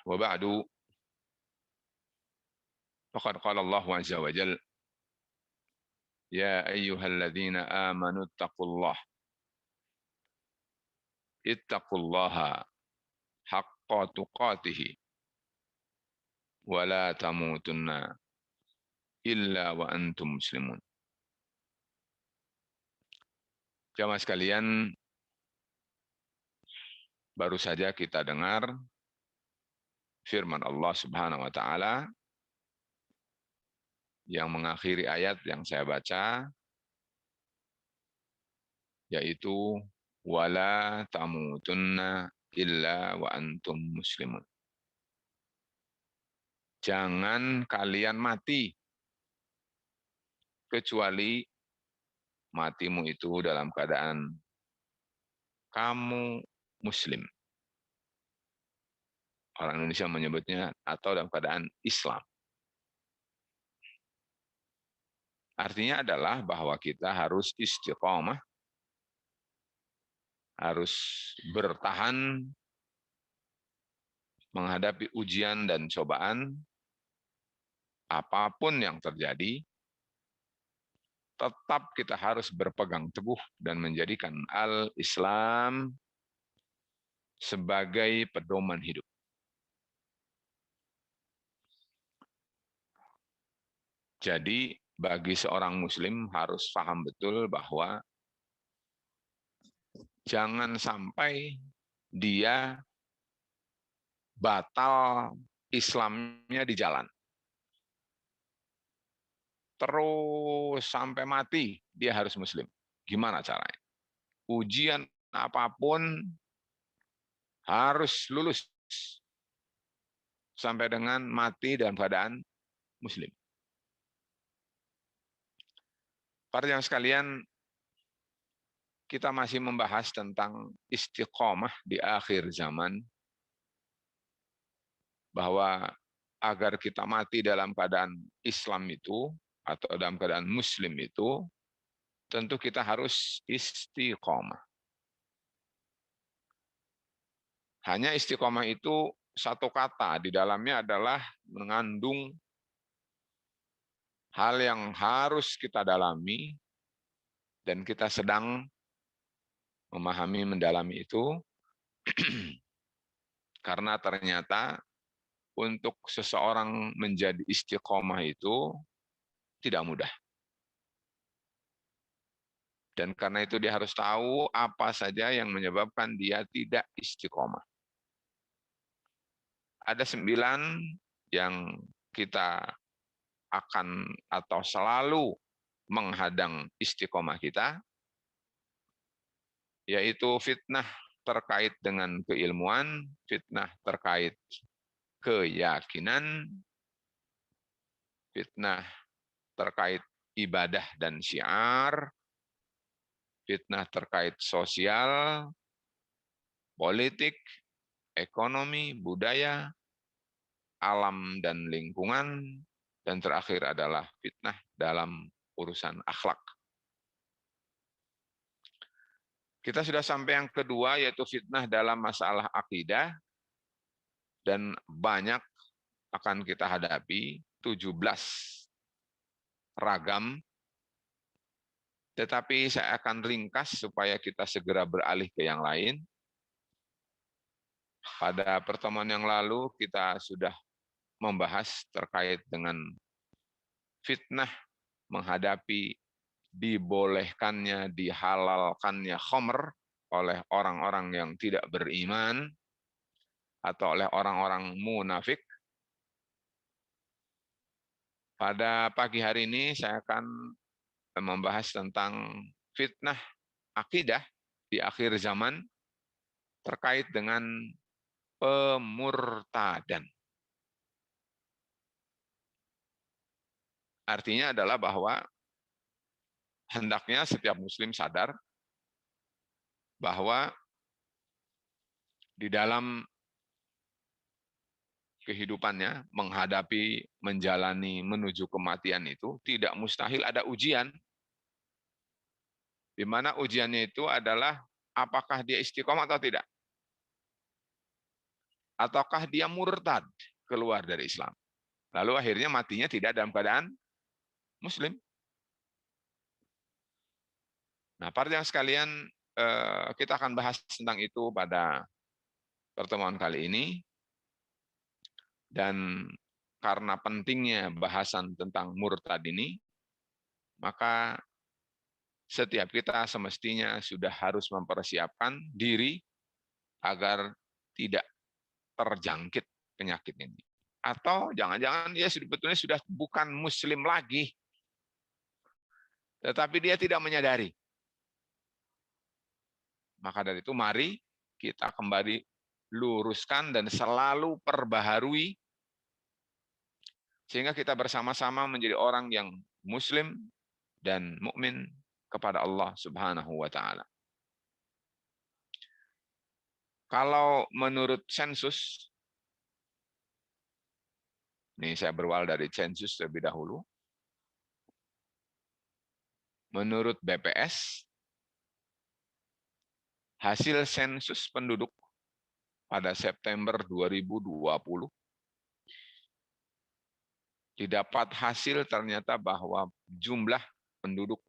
Wa ba'du, faqad qala Allah azza wa jalla, ya ayyuhalladzina amanu ittaqullaha haqqa tuqatih wa la tamutunna illa wa antum muslimun. Jamaah sekalian, baru saja kita dengar firman Allah Subhanahu wa taala yang mengakhiri ayat yang saya baca, yaitu wala tamutunna illa wa antum muslimun. Jangan kalian mati kecuali matimu itu dalam keadaan kamu muslim. Orang Indonesia menyebutnya atau dalam keadaan Islam. Artinya adalah bahwa kita harus istiqomah, harus bertahan menghadapi ujian dan cobaan apapun yang terjadi. Tetap kita harus berpegang teguh dan menjadikan al-Islam sebagai pedoman hidup. Jadi bagi seorang muslim harus paham betul bahwa jangan sampai dia batal Islamnya di jalan. Terus sampai mati dia harus muslim. Gimana caranya? Ujian apapun harus lulus sampai dengan mati dalam keadaan muslim. Para jamaah sekalian, kita masih membahas tentang istiqomah di akhir zaman, bahwa agar kita mati dalam keadaan Islam itu atau dalam keadaan muslim itu, tentu kita harus istiqomah. Hanya istiqomah itu satu kata, di dalamnya adalah mengandung hal yang harus kita dalami, dan kita sedang memahami, mendalami itu, karena ternyata untuk seseorang menjadi istiqomah itu tidak mudah. Dan karena itu dia harus tahu apa saja yang menyebabkan dia tidak istiqomah. Ada 9 yang kita akan atau selalu menghadang istiqomah kita, yaitu fitnah terkait dengan keilmuan, fitnah terkait keyakinan, fitnah terkait ibadah dan syiar, fitnah terkait sosial, politik, ekonomi, budaya, alam dan lingkungan, dan terakhir adalah fitnah dalam urusan akhlak. Kita sudah sampai yang kedua, yaitu fitnah dalam masalah akidah, dan banyak akan kita hadapi, 17 ragam, tetapi saya akan ringkas supaya kita segera beralih ke yang lain. Pada pertemuan yang lalu kita sudah membahas terkait dengan fitnah menghadapi dibolehkannya, dihalalkannya khamr oleh orang-orang yang tidak beriman atau oleh orang-orang munafik. Pada pagi hari ini saya akan membahas tentang fitnah akidah di akhir zaman terkait dengan pemurtadan. Artinya adalah bahwa hendaknya setiap muslim sadar bahwa di dalam kehidupannya menghadapi, menjalani, menuju kematian itu tidak mustahil ada ujian, di mana ujiannya itu adalah apakah dia istiqomah atau tidak. ataukah dia murtad, keluar dari Islam. Lalu akhirnya matinya tidak dalam keadaan Muslim. Nah, para jamaah sekalian, kita akan bahas tentang itu pada pertemuan kali ini. Dan karena pentingnya bahasan tentang murtad ini, maka setiap kita semestinya sudah harus mempersiapkan diri agar tidak terjangkit penyakit ini. Atau jangan-jangan dia sebetulnya sudah bukan Muslim lagi, tetapi dia tidak menyadari. Maka dari itu mari kita kembali luruskan dan selalu perbaharui sehingga kita bersama-sama menjadi orang yang Muslim dan mukmin kepada Allah Subhanahu wa taala. Kalau menurut sensus, ini saya berawal dari sensus terlebih dahulu. Menurut BPS, hasil sensus penduduk pada September 2020 didapat hasil ternyata bahwa jumlah penduduk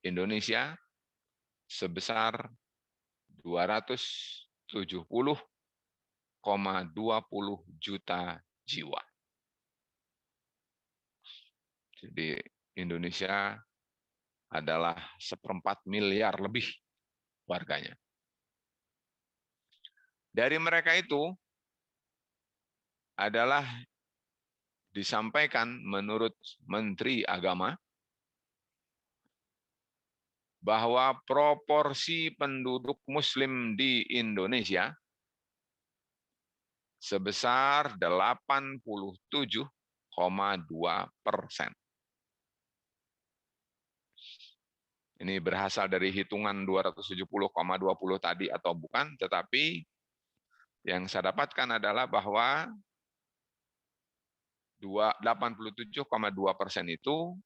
Indonesia sebesar 270,20 juta jiwa. Jadi Indonesia adalah 1/4 miliar lebih warganya. Dari mereka itu adalah disampaikan menurut Menteri Agama bahwa proporsi penduduk Muslim di Indonesia sebesar 87,2%. Ini berasal dari hitungan 270,20 tadi atau bukan, tetapi yang saya dapatkan adalah bahwa 87,2% itu,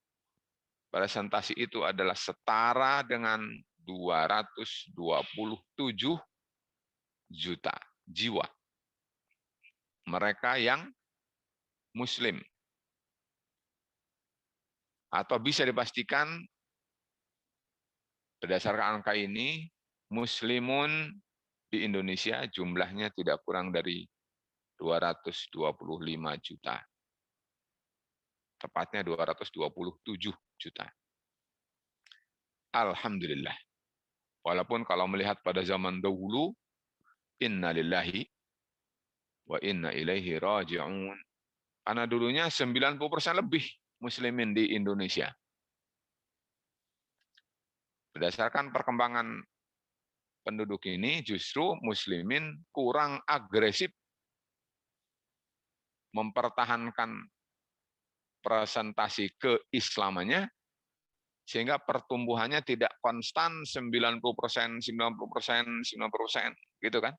presentasi itu adalah setara dengan 227 juta jiwa. Mereka yang Muslim. Atau bisa dipastikan berdasarkan angka ini, Muslimun di Indonesia jumlahnya tidak kurang dari 225 juta. Tepatnya 227 juta. Alhamdulillah. Walaupun kalau melihat pada zaman dahulu, inna lillahi wa inna ilaihi raji'un. Karena dulunya 90% lebih Muslimin di Indonesia. Berdasarkan perkembangan penduduk ini, justru Muslimin kurang agresif mempertahankan presentasi keislamannya, sehingga pertumbuhannya tidak konstan 90%, 90%, 90%, gitu kan?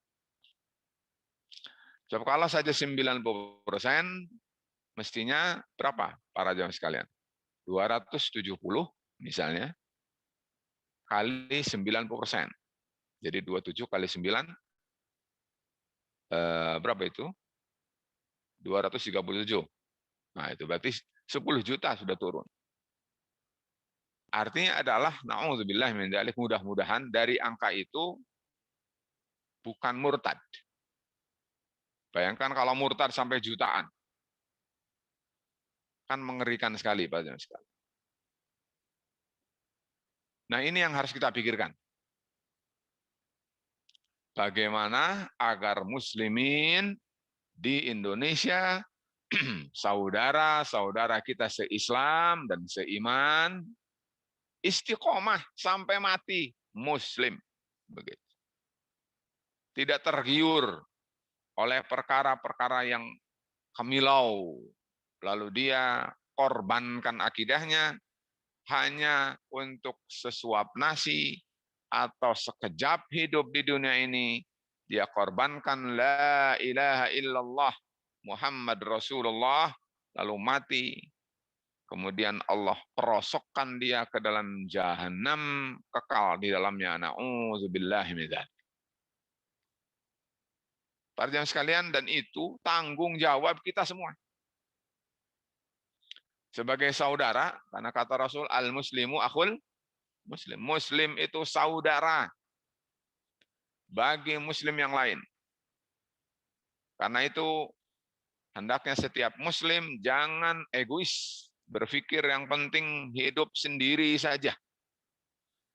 Sebab kalau saja 90%, mestinya berapa para jamaah sekalian? 270 misalnya, kali 90%. Jadi 27 kali 9, berapa itu? 237. Nah, itu berarti 10 juta sudah turun. Artinya adalah, na'udzubillah min dzalik, mudah-mudahan dari angka itu bukan murtad. Bayangkan kalau murtad sampai jutaan. Kan mengerikan sekali, Pak Jemaah sekalian. Nah, ini yang harus kita pikirkan. Bagaimana agar muslimin di Indonesia, saudara-saudara kita se-Islam dan seiman, istiqomah sampai mati Muslim. Begitu. Tidak tergiur oleh perkara-perkara yang kamilau, lalu dia korbankan akidahnya hanya untuk sesuap nasi atau sekejap hidup di dunia ini, dia korbankan la ilaha illallah Muhammad Rasulullah, lalu mati. Kemudian Allah perosokkan dia ke dalam jahanam, kekal di dalamnya. Na'udzubillahi min dzalik. Para jamaah sekalian, dan itu tanggung jawab kita semua. Sebagai saudara, karena kata Rasul, al-muslimu akhul muslim. Muslim itu saudara bagi muslim yang lain. Karena itu, hendaknya setiap muslim jangan egois, berpikir yang penting hidup sendiri saja.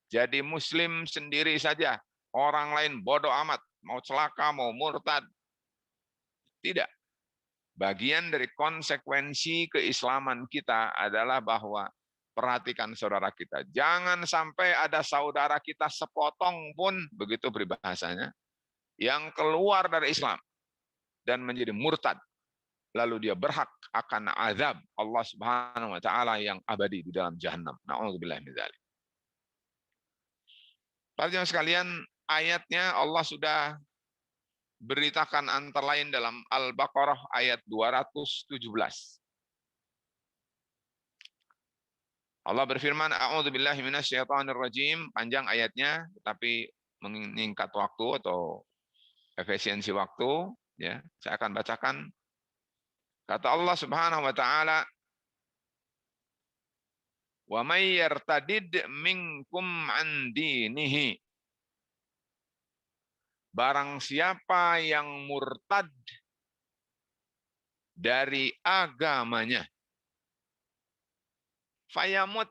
Jadi muslim sendiri saja, orang lain bodoh amat, mau celaka, mau murtad. Tidak. Bagian dari konsekuensi keislaman kita adalah bahwa perhatikan saudara kita. Jangan sampai ada saudara kita sepotong pun, begitu peribahasanya, yang keluar dari Islam dan menjadi murtad. Lalu dia berhak akan azab Allah Subhanahu wa taala yang abadi di dalam Jahannam. Na'udzubillah min dzalik. Para jemaah sekalian, ayatnya Allah sudah beritakan antara lain dalam Al-Baqarah ayat 217. Allah berfirman, a'udzubillahi minasyaitonirrajim, panjang ayatnya tapi meningkat waktu atau efisiensi waktu, ya. Saya akan bacakan. Kata Allah Subhanahu wa taala, "Wa may yartadid minkum an dinihi." Barang siapa yang murtad dari agamanya, fayamut,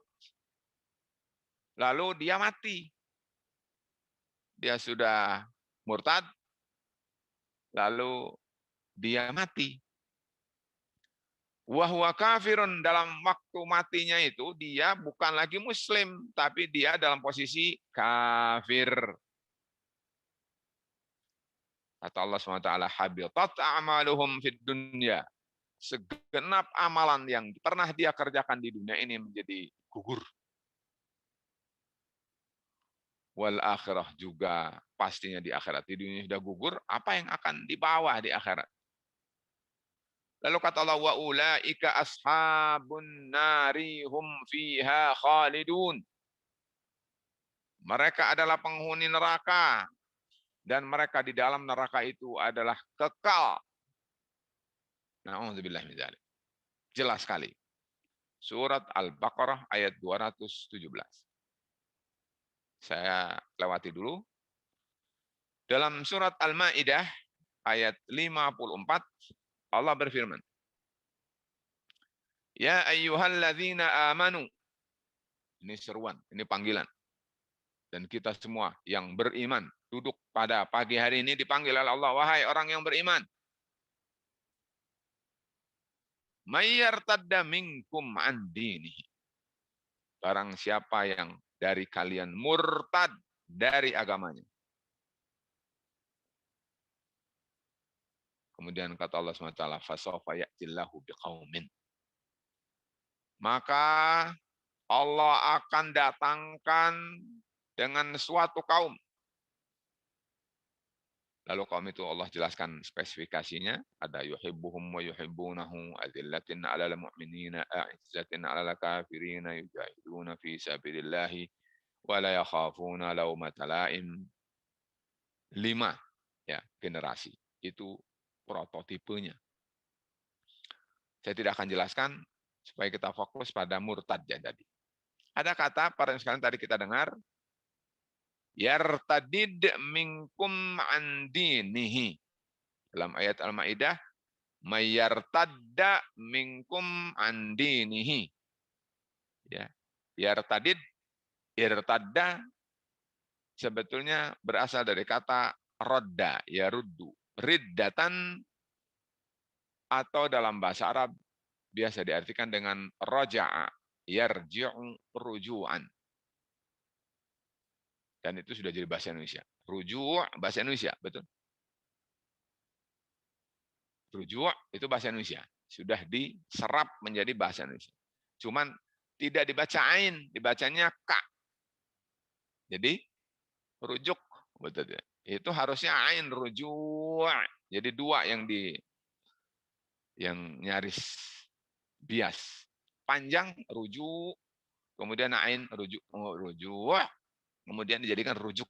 lalu dia mati. Dia sudah murtad, lalu dia mati. Wahwa kafirun, dalam waktu matinya itu dia bukan lagi muslim, tapi dia dalam posisi kafir. Kata Allah SWT, habitat a'maluhum fid dunya. Segenap amalan yang pernah dia kerjakan di dunia ini menjadi gugur. Wal akhirah, juga pastinya di akhirat. Di dunia sudah gugur, apa yang akan dibawa di akhirat? Lalu kata Allah, wa ulaika ashabun nari hum fiha khalidun. Mereka adalah penghuni neraka dan mereka di dalam neraka itu adalah kekal. Na'udzubillah min dzalik. Jelas sekali. Surat Al-Baqarah ayat 217. Saya lewati dulu. Dalam surat Al-Maidah ayat 54, Allah berfirman, ya ayyuhalladzina amanu. Ini seruan, ini panggilan. Dan kita semua yang beriman duduk pada pagi hari ini dipanggil oleh Allah, wahai orang yang beriman. Mayyartadda minkum an dinihi. Barang siapa yang dari kalian murtad dari agamanya. Kemudian kata Allah SWT, fasawfa ya'tillahu biqaumin. Maka Allah akan datangkan dengan suatu kaum. Lalu kaum itu Allah jelaskan spesifikasinya. Ada yuhibbuhum wa yuhibbunahu, azillatin 'alal mu'minina, a'izzatin 'alal kafirina, yujahiduna fi sabilillahi wa la yakhafuna laumata laim. 5 ya, generasi. Itu prototipenya. Saya tidak akan jelaskan supaya kita fokus pada murtad ya tadi. Ada kata para sekalian tadi kita dengar, yartadid minkum an dinihi. Dalam ayat Al-Maidah, mayyartadda minkum an dinihi. Ya. Yartadid, irtadda sebetulnya berasal dari kata rodda, yaruddu. Riddatan, atau dalam bahasa Arab biasa diartikan dengan roja'a, yarji'u ruju'an. Dan itu sudah jadi bahasa Indonesia. Ruju' bahasa Indonesia, betul. Ruju' itu bahasa Indonesia. Sudah diserap menjadi bahasa Indonesia. Cuman tidak dibaca ain, dibacanya ka. Jadi rujuk, betul ya. Itu harusnya ain, ruju'. Jadi dua yang nyaris bias. Panjang rujuk, kemudian ain rujuk, kemudian dijadikan rujuk.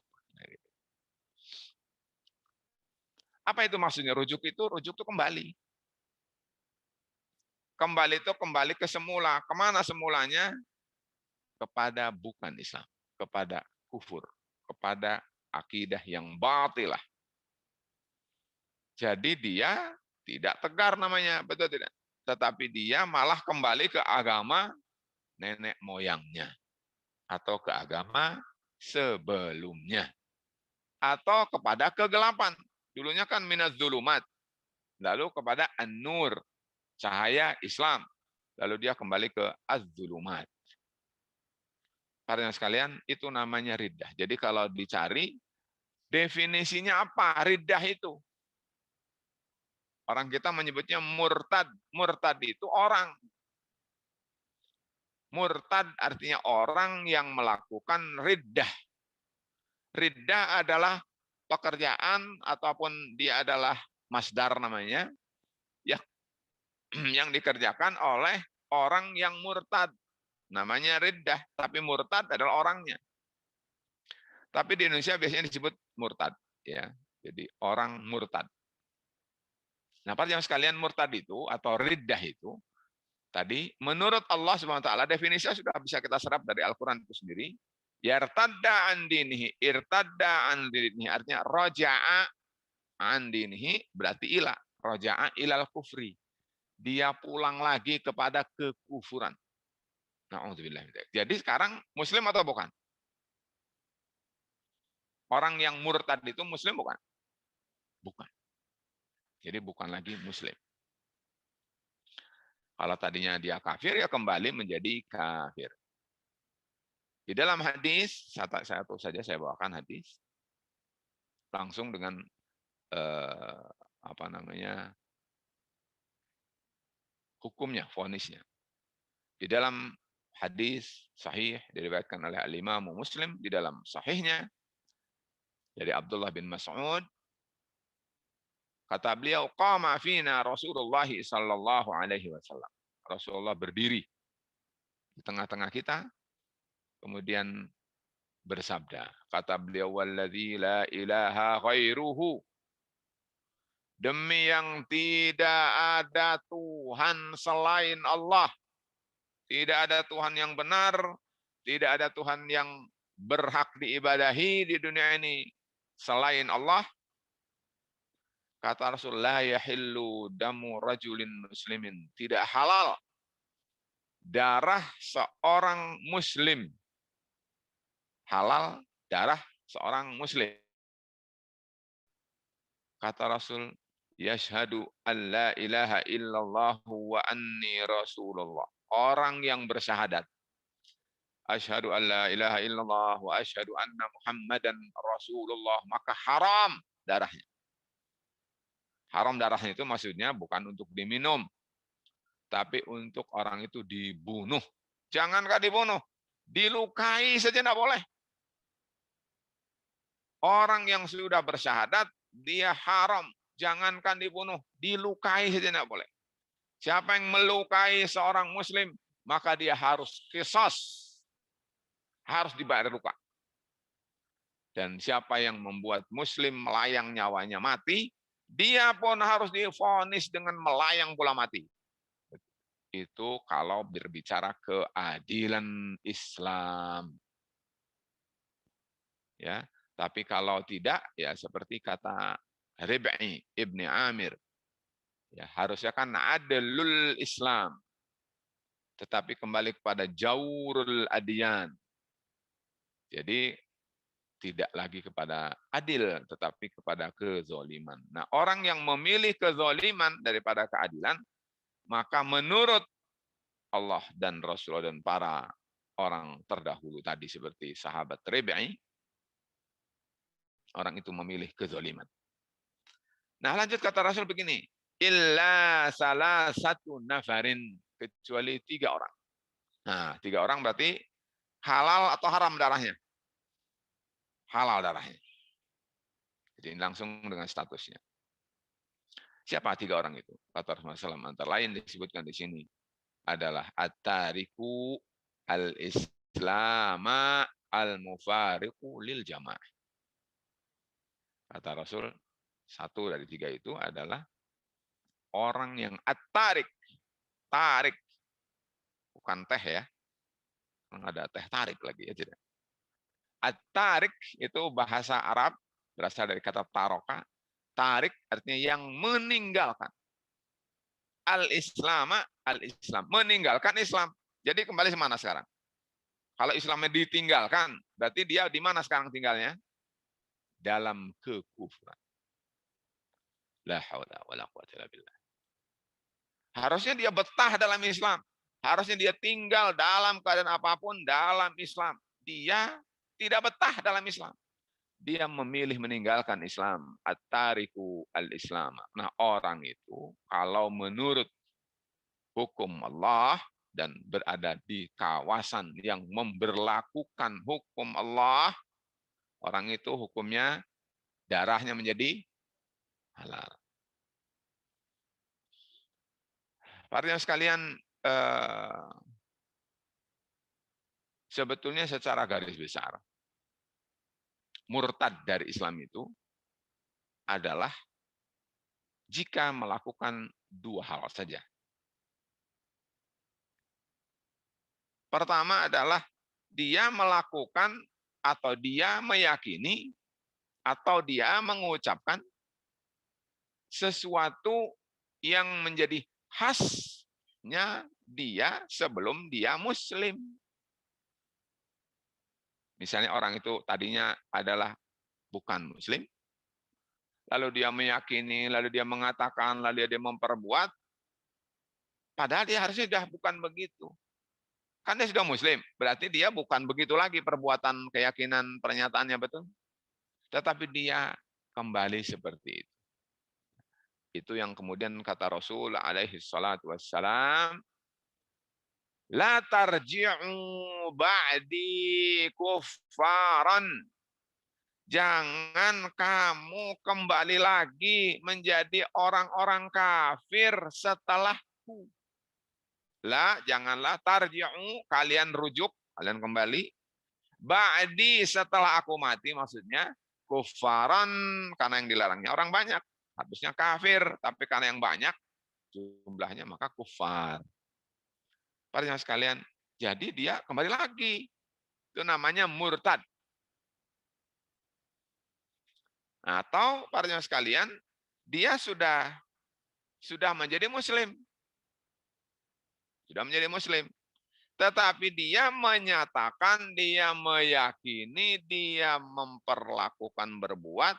Apa itu maksudnya? Rujuk itu kembali. Kembali itu kembali ke semula. Kemana semulanya? Kepada bukan Islam. Kepada kufur. Kepada akidah yang batilah. Jadi dia tidak tegar namanya, betul tidak? Tetapi dia malah kembali ke agama nenek moyangnya. Atau ke agama sebelumnya. Atau kepada kegelapan. Dulunya kan minaz zulumat. Lalu kepada an-nur, cahaya Islam. Lalu dia kembali ke az-zulumat. Para sekalian, itu namanya riddah. Jadi kalau dicari, definisinya apa? Riddah itu. Orang kita menyebutnya murtad. Murtad itu orang. Murtad artinya orang yang melakukan riddah. Riddah adalah pekerjaan ataupun dia adalah masdar namanya, ya, yang dikerjakan oleh orang yang murtad. Namanya riddah, tapi murtad adalah orangnya. Tapi di Indonesia biasanya disebut murtad, ya. Jadi orang murtad. Nah, para jamaah sekalian, murtad itu atau riddah itu tadi menurut Allah Subhanahu wa taala definisinya sudah bisa kita serap dari Al-Qur'an itu sendiri. Yartadda an dinihi, irtadda an dinihi artinya raja'a an dinihi berarti ila, raja'a ilal kufri. Dia pulang lagi kepada kekufuran. Na'udzubillah. Jadi sekarang muslim atau bukan? Orang yang murtad itu muslim bukan? Bukan. Jadi bukan lagi muslim. Kalau tadinya dia kafir, ya kembali menjadi kafir. Di dalam hadis, satu saja saya bawakan hadis, langsung dengan apa namanya hukumnya, vonisnya. Di dalam hadis sahih diriwayatkan oleh Al-Imam Muslim di dalam sahihnya dari Abdullah bin Mas'ud, kata beliau, qama fina Rasulullah sallallahu alaihi wasallam. Rasulullah berdiri di tengah-tengah kita, kemudian bersabda, kata beliau, walladzi la ilaha ghairuhu, demi yang tidak ada Tuhan selain Allah, tidak ada Tuhan yang benar, tidak ada Tuhan yang berhak diibadahi di dunia ini selain Allah. Kata Rasul, la yahillu damu rajulin muslimin, tidak halal darah seorang muslim. Halal darah seorang muslim. Kata Rasul, yashhadu an la ilaha illallah wa anni rasulullah. Orang yang bersyahadat, asyhadu an la ilaha illallah wa asyhadu anna muhammadan rasulullah, maka haram darahnya. Haram darahnya itu maksudnya bukan untuk diminum, tapi untuk orang itu dibunuh. Jangankan dibunuh, dilukai saja tidak boleh. Orang yang sudah bersyahadat, dia haram. Jangankan dibunuh, dilukai saja tidak boleh. Siapa yang melukai seorang muslim, maka dia harus qisas. Harus dibayar luka. Dan siapa yang membuat muslim melayang nyawanya mati, dia pun harus divonis dengan melayang pula mati. Itu kalau berbicara keadilan Islam. Ya, tapi kalau tidak, ya seperti kata Rib'i ibni Amir, ya harusnya kan adlul Islam, tetapi kembali kepada jaurul adiyan. Jadi tidak lagi kepada adil, tetapi kepada kezoliman. Nah, orang yang memilih kezoliman daripada keadilan, maka menurut Allah dan Rasulullah dan para orang terdahulu tadi seperti sahabat Rib'i, orang itu memilih kezoliman. Nah, lanjut kata Rasul begini, illa salah satu nafarin, kecuali 3 orang. Nah, 3 orang berarti halal atau haram darahnya? Halal darahnya. Jadi langsung dengan statusnya. Siapa 3 orang itu? Kata Rasulullah SAW, antara lain disebutkan di sini adalah at-tariku al-islama al-mufariqu lil jamaah. Kata Rasul, Satu dari tiga itu adalah orang yang at-tarik. Tarik. Bukan teh ya. Ada teh tarik lagi ya. Tidak. At-tarik itu bahasa Arab. Berasal dari kata taroka. Tarik artinya yang meninggalkan. Al-Islama, al-Islam. Meninggalkan Islam. Jadi kembali semana sekarang? Kalau Islamnya ditinggalkan, berarti dia di mana sekarang tinggalnya? Dalam kekufuran. La haula wala quwwata illa billah. Harusnya dia betah dalam Islam. Harusnya dia tinggal dalam keadaan apapun dalam Islam. Dia tidak betah dalam Islam. Dia memilih meninggalkan Islam. At-tariku al-Islam. Nah, orang itu kalau menurut hukum Allah dan berada di kawasan yang memberlakukan hukum Allah, orang itu hukumnya darahnya menjadi halal. Para sekalian, sebetulnya secara garis besar, murtad dari Islam itu adalah jika melakukan dua hal saja. Pertama adalah dia melakukan atau dia meyakini atau dia mengucapkan sesuatu yang menjadi khasnya dia sebelum dia Muslim. Misalnya orang itu tadinya adalah bukan Muslim, lalu dia meyakini, lalu dia mengatakan, lalu dia memperbuat, padahal dia harusnya sudah bukan begitu. Kan dia sudah Muslim, berarti dia bukan begitu lagi perbuatan, keyakinan, pernyataannya, betul? Tetapi dia kembali seperti itu. Itu yang kemudian kata Rasul alaihi salatu wassalam, la tarji'u ba'di kuffaran. Jangan kamu kembali lagi menjadi orang-orang kafir setelahku. La, janganlah tarji'u, kalian rujuk, kalian kembali. Ba'di, setelah aku mati, maksudnya kufaran, karena yang dilarangnya orang banyak. Habisnya kafir, tapi karena yang banyak jumlahnya maka kufar. Para sekalian, jadi dia kembali lagi. Itu namanya murtad. Atau para sekalian, dia sudah menjadi Muslim. Sudah menjadi Muslim. Tetapi dia menyatakan, dia meyakini, dia memperlakukan berbuat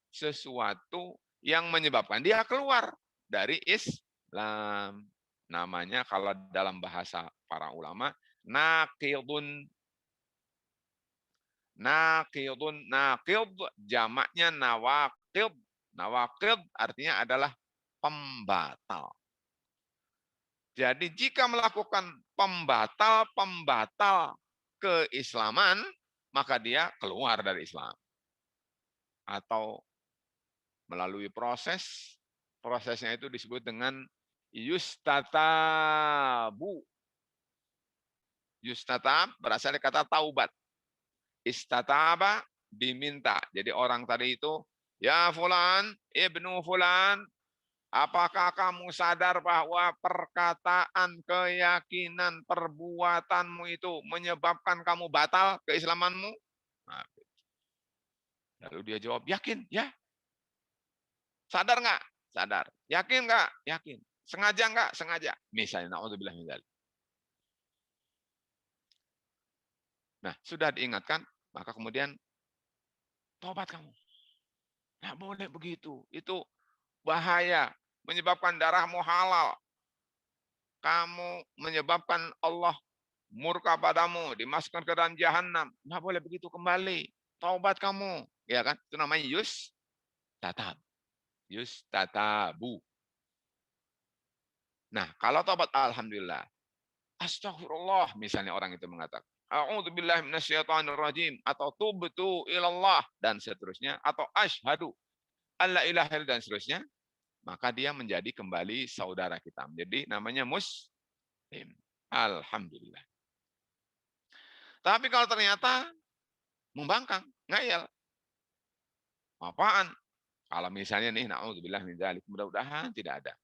sesuatu yang menyebabkan dia keluar dari Islam. Namanya kalau dalam bahasa para ulama, naqidun. Naqidun, naqid jamaknya nawaqid. Nawaqid artinya adalah pembatal. Jadi jika melakukan pembatal keislaman, maka dia keluar dari Islam. Atau melalui prosesnya itu disebut dengan yustatabu. Yustatab berasal dari kata taubat. Istataba diminta. Jadi orang tadi itu, ya fulan, ibnu fulan, apakah kamu sadar bahwa perkataan, keyakinan, perbuatanmu itu menyebabkan kamu batal keislamanmu? Nah, lalu dia jawab, yakin, ya. Sadar nggak? Sadar. Yakin nggak? Yakin. Sengaja nggak? Sengaja. Misalnya, na'udzubillah min dzalik. Nah, sudah diingatkan, maka kemudian tobat kamu. Nggak boleh begitu. Itu bahaya. Menyebabkan darahmu halal. Kamu menyebabkan Allah murka padamu, dimasukkan ke dalam jahanam. Nggak boleh begitu kembali. Taubat kamu. Ya kan? Itu namanya yustatab. Yustatabu. Nah, kalau taubat, alhamdulillah. Astagfirullah, misalnya orang itu mengatakan, a'udzubillahi minasyaitonirrajim, atau tubtu ilallah, dan seterusnya, atau asyhadu alla ilaha illallah, dan seterusnya, maka dia menjadi kembali saudara kita. Jadi namanya Muslim. Alhamdulillah. Tapi kalau ternyata membangkang, ngayal, apaan? Kalau misalnya nih, naudzubillah min dzalik, mudah-mudahan tidak ada.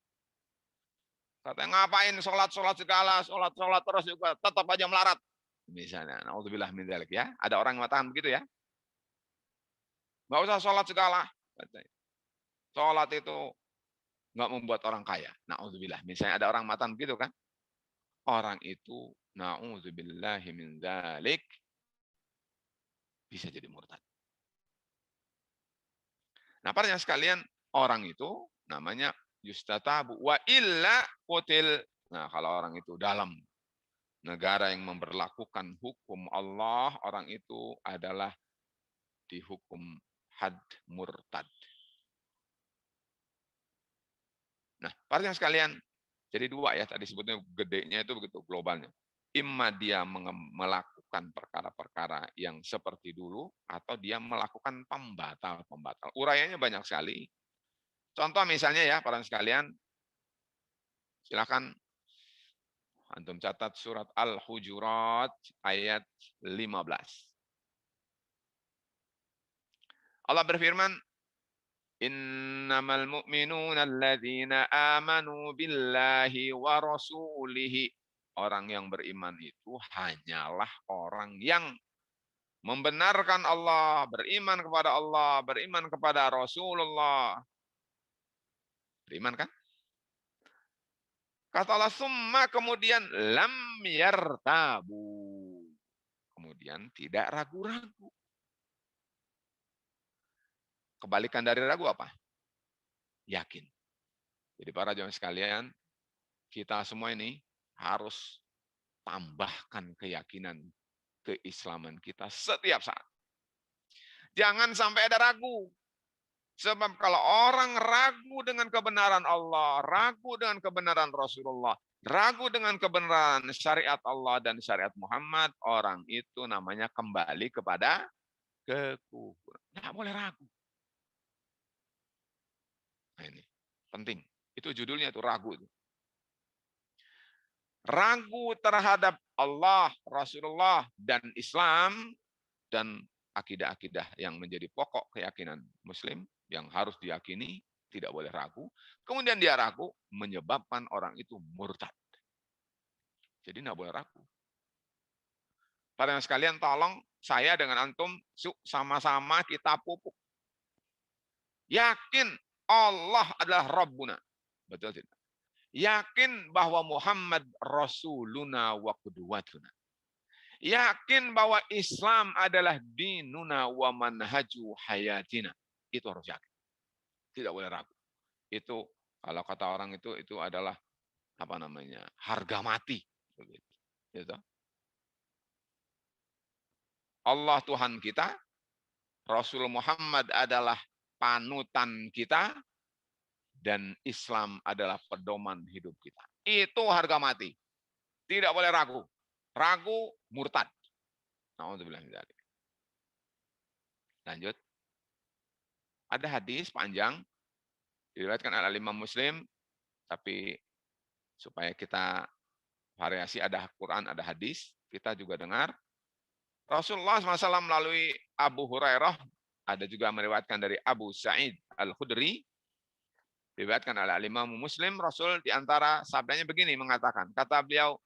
Katanya ngapain sholat segala, sholat terus juga tetap aja melarat. Misalnya, naudzubillah min dzalik ya. Ada orang yang mengatakan begitu ya. Nggak usah sholat segala. Sholat itu nggak membuat orang kaya. Naudzubillah. Misalnya ada orang matan begitu kan. Orang itu, naudzubillahi min dzalik, bisa jadi murtad. Nah, para yang sekalian, orang itu namanya yustatabu wa illa qutil. Nah, kalau orang itu dalam negara yang memberlakukan hukum Allah, orang itu adalah dihukum had murtad. Nah, para yang sekalian, jadi dua ya, tadi sebutnya gedenya itu begitu globalnya. Imma dia melakukan perkara-perkara yang seperti dulu, atau dia melakukan pembatal-pembatal. Urayanya banyak sekali. Contoh misalnya ya, para sekalian, silakan antum catat surat Al-Hujurat ayat 15. Allah berfirman, innamal mu'minuna alladzina amanu billahi wa rasulihi. Orang yang beriman itu hanyalah orang yang membenarkan Allah, beriman kepada Rasulullah. Beriman kan? Kata Allah, summa kemudian lam yartabu. Kemudian tidak ragu-ragu. Kebalikan dari ragu apa? Yakin. Jadi para jamaah sekalian, kita semua ini harus tambahkan keyakinan keislaman kita setiap saat. Jangan sampai ada ragu. Sebab kalau orang ragu dengan kebenaran Allah, ragu dengan kebenaran Rasulullah, ragu dengan kebenaran syariat Allah dan syariat Muhammad, orang itu namanya kembali kepada kekufuran. Nggak boleh ragu. Nah, ini penting. Itu judulnya itu ragu. Ragu terhadap Allah, Rasulullah, dan Islam, dan akidah-akidah yang menjadi pokok keyakinan Muslim, yang harus diyakini, tidak boleh ragu. Kemudian dia ragu, menyebabkan orang itu murtad. Jadi tidak boleh ragu. Para yang sekalian, tolong saya dengan antum sama-sama kita pupuk. Yakin Allah adalah Rabbuna. Betul tidak? Yakin bahwa Muhammad Rasuluna wa qudwatuna. Yakin bahwa Islam adalah dinuna wa manhaju hayatina. Itu harus yakin. Tidak boleh ragu. Itu kalau kata orang itu adalah apa namanya? Harga mati. Gitu. Allah Tuhan kita, Rasul Muhammad adalah panutan kita, dan Islam adalah pedoman hidup kita. Itu harga mati. Tidak boleh ragu. Ragu, murtad. Lanjut. Ada hadis panjang, diriwayatkan oleh Imam Muslim, tapi supaya kita variasi, ada Quran, ada hadis, kita juga dengar. Rasulullah SAW melalui Abu Hurairah, ada juga meriwayatkan dari Abu Sa'id Al-Khudri, diriwayatkan oleh Imam Muslim, Rasul diantara sabdanya begini mengatakan, kata beliau,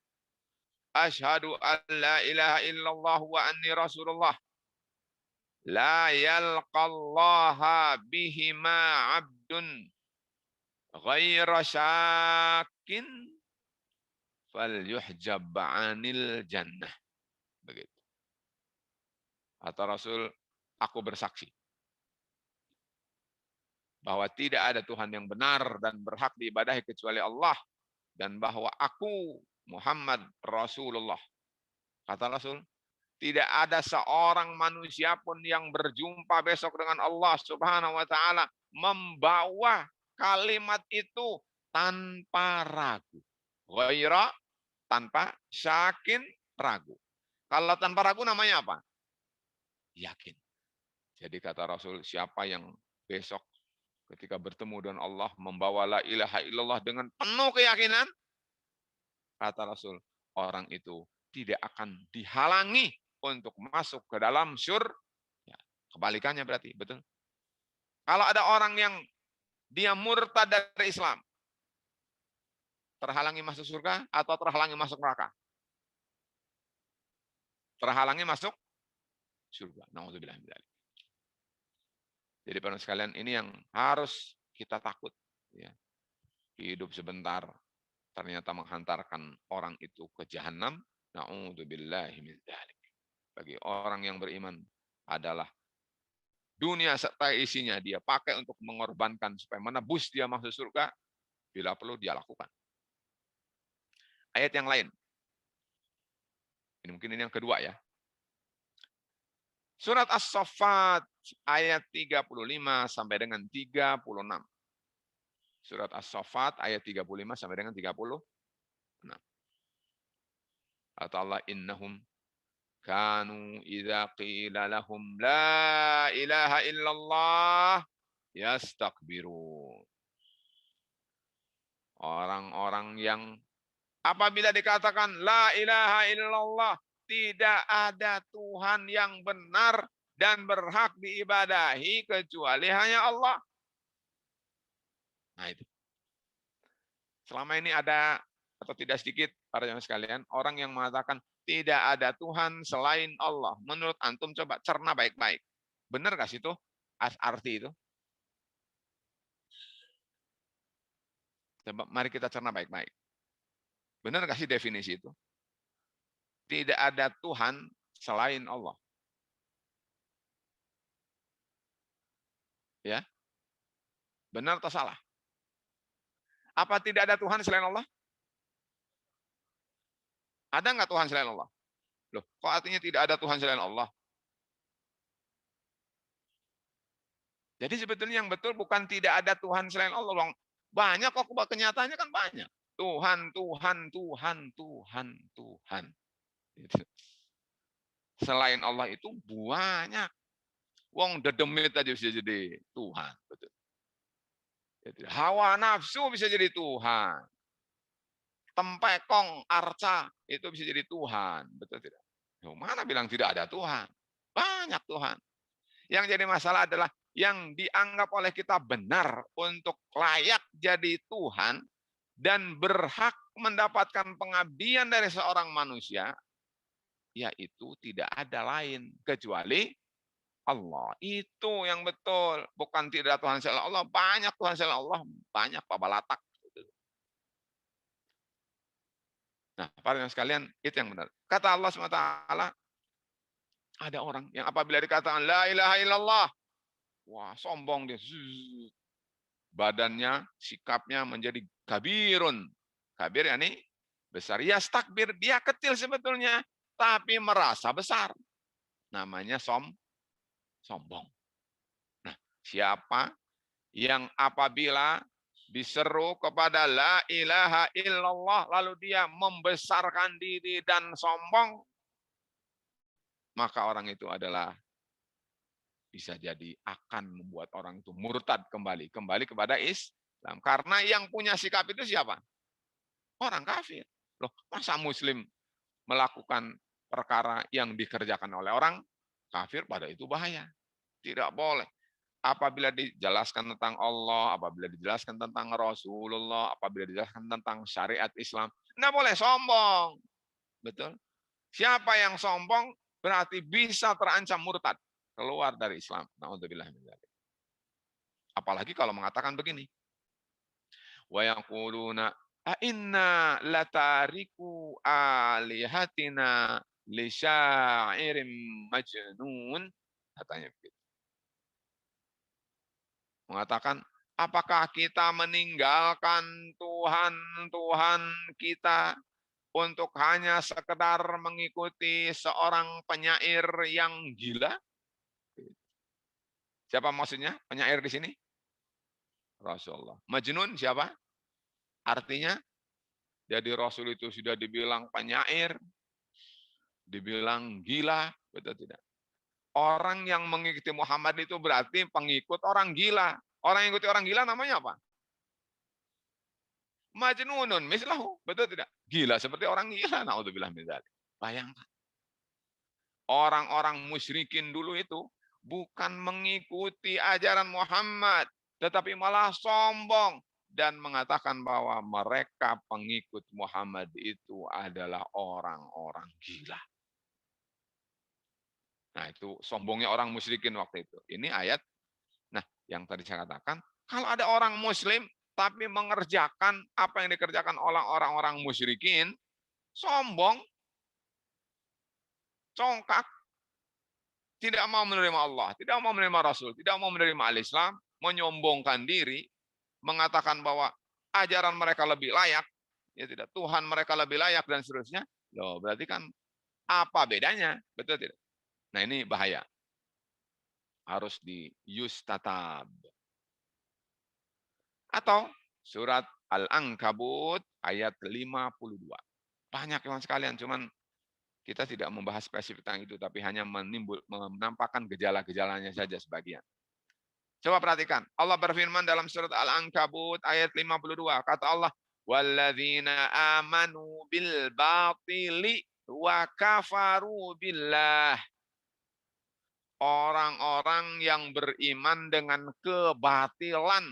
Asyhadu an la ilaha illallah wa anni Rasulullah. La yalqallaha bihima abdun ghaira syakin falyuhjab anil jannah. Begitu. Kata Rasul, aku bersaksi bahwa tidak ada Tuhan yang benar dan berhak diibadahi kecuali Allah, dan bahwa aku Muhammad Rasulullah. Kata Rasul, tidak ada seorang manusia pun yang berjumpa besok dengan Allah Subhanahu wa taala membawa kalimat itu tanpa ragu. Ghaira, tanpa, syakin, ragu. Kalau tanpa ragu namanya apa? Yakin. Jadi kata Rasul, siapa yang besok ketika bertemu dengan Allah membawa la ilaha illallah dengan penuh keyakinan, kata Rasul, orang itu tidak akan dihalangi untuk masuk ke dalam syurga. Ya, kebalikannya berarti, betul. Kalau ada orang yang dia murtad dari Islam, terhalangi masuk surga atau terhalangi masuk neraka? Terhalangi masuk surga. Nauzubillah min dzalik. Jadi para sekalian, ini yang harus kita takut. Ya. Hidup sebentar, ternyata menghantarkan orang itu ke jahanam. Na'udzubillahi min dzalik. Bagi orang yang beriman adalah dunia serta isinya dia pakai untuk mengorbankan supaya menebus dia masuk surga, bila perlu dia lakukan. Ayat yang lain. Ini mungkin ini yang kedua ya. Surat As-Saffat ayat 35 sampai dengan 36. Surat As-Saffat ayat 35 sampai dengan 36. Kata Allah, innahum kanu idza qila lahum la ilaha illallah yastakbirun. Orang-orang yang apabila dikatakan la ilaha illallah, tidak ada Tuhan yang benar dan berhak diibadahi kecuali hanya Allah. Nah itu. Selama ini ada atau tidak sedikit para jemaah sekalian, orang yang mengatakan tidak ada Tuhan selain Allah. Menurut antum coba cerna baik-baik. Benar nggak sih itu arti itu? Coba mari kita cerna baik-baik. Benar nggak sih definisi itu? Tidak ada Tuhan selain Allah. Ya, benar atau salah? Apa tidak ada Tuhan selain Allah? Ada nggak Tuhan selain Allah? Loh, kok artinya tidak ada Tuhan selain Allah? Jadi sebetulnya yang betul bukan tidak ada Tuhan selain Allah. Banyak kok, kenyataannya kan banyak. Tuhan, Tuhan, Tuhan, Tuhan, Tuhan. Selain Allah itu banyak. Wong dedemit aja bisa jadi Tuhan. Betul. Hawa nafsu bisa jadi Tuhan. Tempekong, arca, itu bisa jadi Tuhan. Betul tidak? Mana bilang tidak ada Tuhan? Banyak Tuhan. Yang jadi masalah adalah yang dianggap oleh kita benar untuk layak jadi Tuhan dan berhak mendapatkan pengabdian dari seorang manusia, yaitu tidak ada lain kecuali Allah. Itu yang betul. Bukan tidak ada Tuhan selain Allah. Banyak Tuhan selain Allah. Banyak Pak Balatak. Nah, para yang sekalian, itu yang benar. Kata Allah SWT, ada orang yang apabila dikatakan la ilaha illallah, wah sombong dia. Badannya, sikapnya menjadi kabirun. Kabir ya nih, besar. Ya takbir, dia kecil sebetulnya, tapi merasa besar. Namanya sombong. Nah, siapa yang apabila diseru kepada la ilaha illallah, lalu dia membesarkan diri dan sombong, maka orang itu adalah bisa jadi akan membuat orang itu murtad kembali kepada Islam. Karena yang punya sikap itu siapa? Orang kafir. Loh, masa muslim melakukan perkara yang dikerjakan oleh orang kafir, pada itu bahaya. Tidak boleh. Apabila dijelaskan tentang Allah, apabila dijelaskan tentang Rasulullah, apabila dijelaskan tentang syariat Islam, tidak boleh sombong. Betul? Siapa yang sombong berarti bisa terancam murtad, keluar dari Islam. Na'udzubillah min dzalik. Apalagi kalau mengatakan begini. Wa yaquluna a inna latariku alihatina li syairim majnun, katanya begitu. Mengatakan, apakah kita meninggalkan Tuhan kita untuk hanya sekedar mengikuti seorang penyair yang gila? Siapa maksudnya penyair di sini? Rasulullah. Majnun siapa? Artinya, jadi Rasul itu sudah dibilang penyair, dibilang gila, betul tidak? Orang yang mengikuti Muhammad itu berarti pengikut orang gila. Orang yang ikuti orang gila namanya apa? Majnunun mislahu, betul tidak? Gila seperti orang gila, naudzubillah min dzalik. Bayangkan. Orang-orang musyrikin dulu itu bukan mengikuti ajaran Muhammad, tetapi malah sombong dan mengatakan bahwa mereka pengikut Muhammad itu adalah orang-orang gila. Nah, itu sombongnya orang musyrikin waktu itu. Ini ayat, nah yang tadi saya katakan, kalau ada orang muslim tapi mengerjakan apa yang dikerjakan oleh orang-orang musyrikin, sombong, congkak, tidak mau menerima Allah, tidak mau menerima Rasul, tidak mau menerima al-Islam, menyombongkan diri, mengatakan bahwa ajaran mereka lebih layak, ya tidak, Tuhan mereka lebih layak dan seterusnya. Loh, berarti kan apa bedanya? Betul tidak? Nah, ini bahaya. Harus diustatab. Atau surat Al-Ankabut ayat 52. Banyak kawan sekalian, cuman kita tidak membahas spesifik tentang itu, tapi hanya menampakkan gejala-gejalanya saja sebagian. Coba perhatikan, Allah berfirman dalam surat Al-Ankabut ayat 52, kata Allah, "Walladzina amanu bil batili wa kafaru billah." Orang-orang yang beriman dengan kebatilan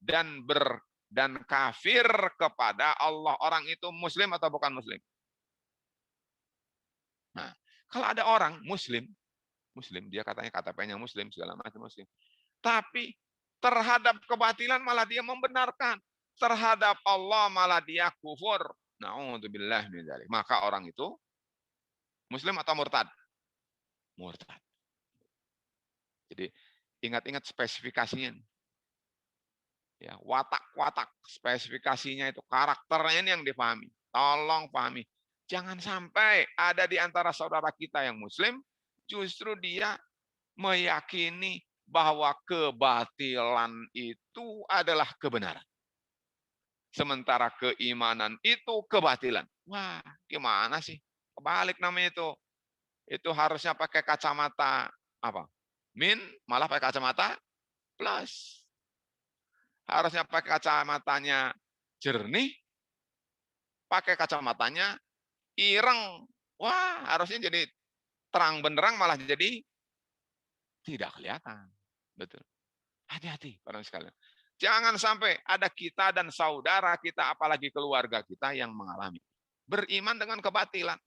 dan kafir kepada Allah. Orang itu muslim atau bukan muslim? Nah, kalau ada orang muslim dia katanya KTP-nya muslim, segala macam muslim. Tapi terhadap kebatilan malah dia membenarkan. Terhadap Allah malah dia kufur. Na'udzubillah min dzalik. Maka orang itu muslim atau murtad? Murtad. Jadi ingat-ingat spesifikasinya. Ya, watak-watak spesifikasinya itu, karakternya ini yang dipahami. Tolong pahami. Jangan sampai ada di antara saudara kita yang muslim, justru dia meyakini bahwa kebatilan itu adalah kebenaran. Sementara keimanan itu kebatilan. Wah, gimana sih? Kebalik namanya itu. Itu harusnya pakai kacamata apa? Min, malah pakai kacamata plus. Harusnya pakai kacamatanya jernih, pakai kacamatanya ireng. Wah, harusnya jadi terang benderang malah jadi tidak kelihatan. Betul. Hati-hati para sekalian. Jangan sampai ada kita dan saudara kita, apalagi keluarga kita yang mengalami beriman dengan kebatilan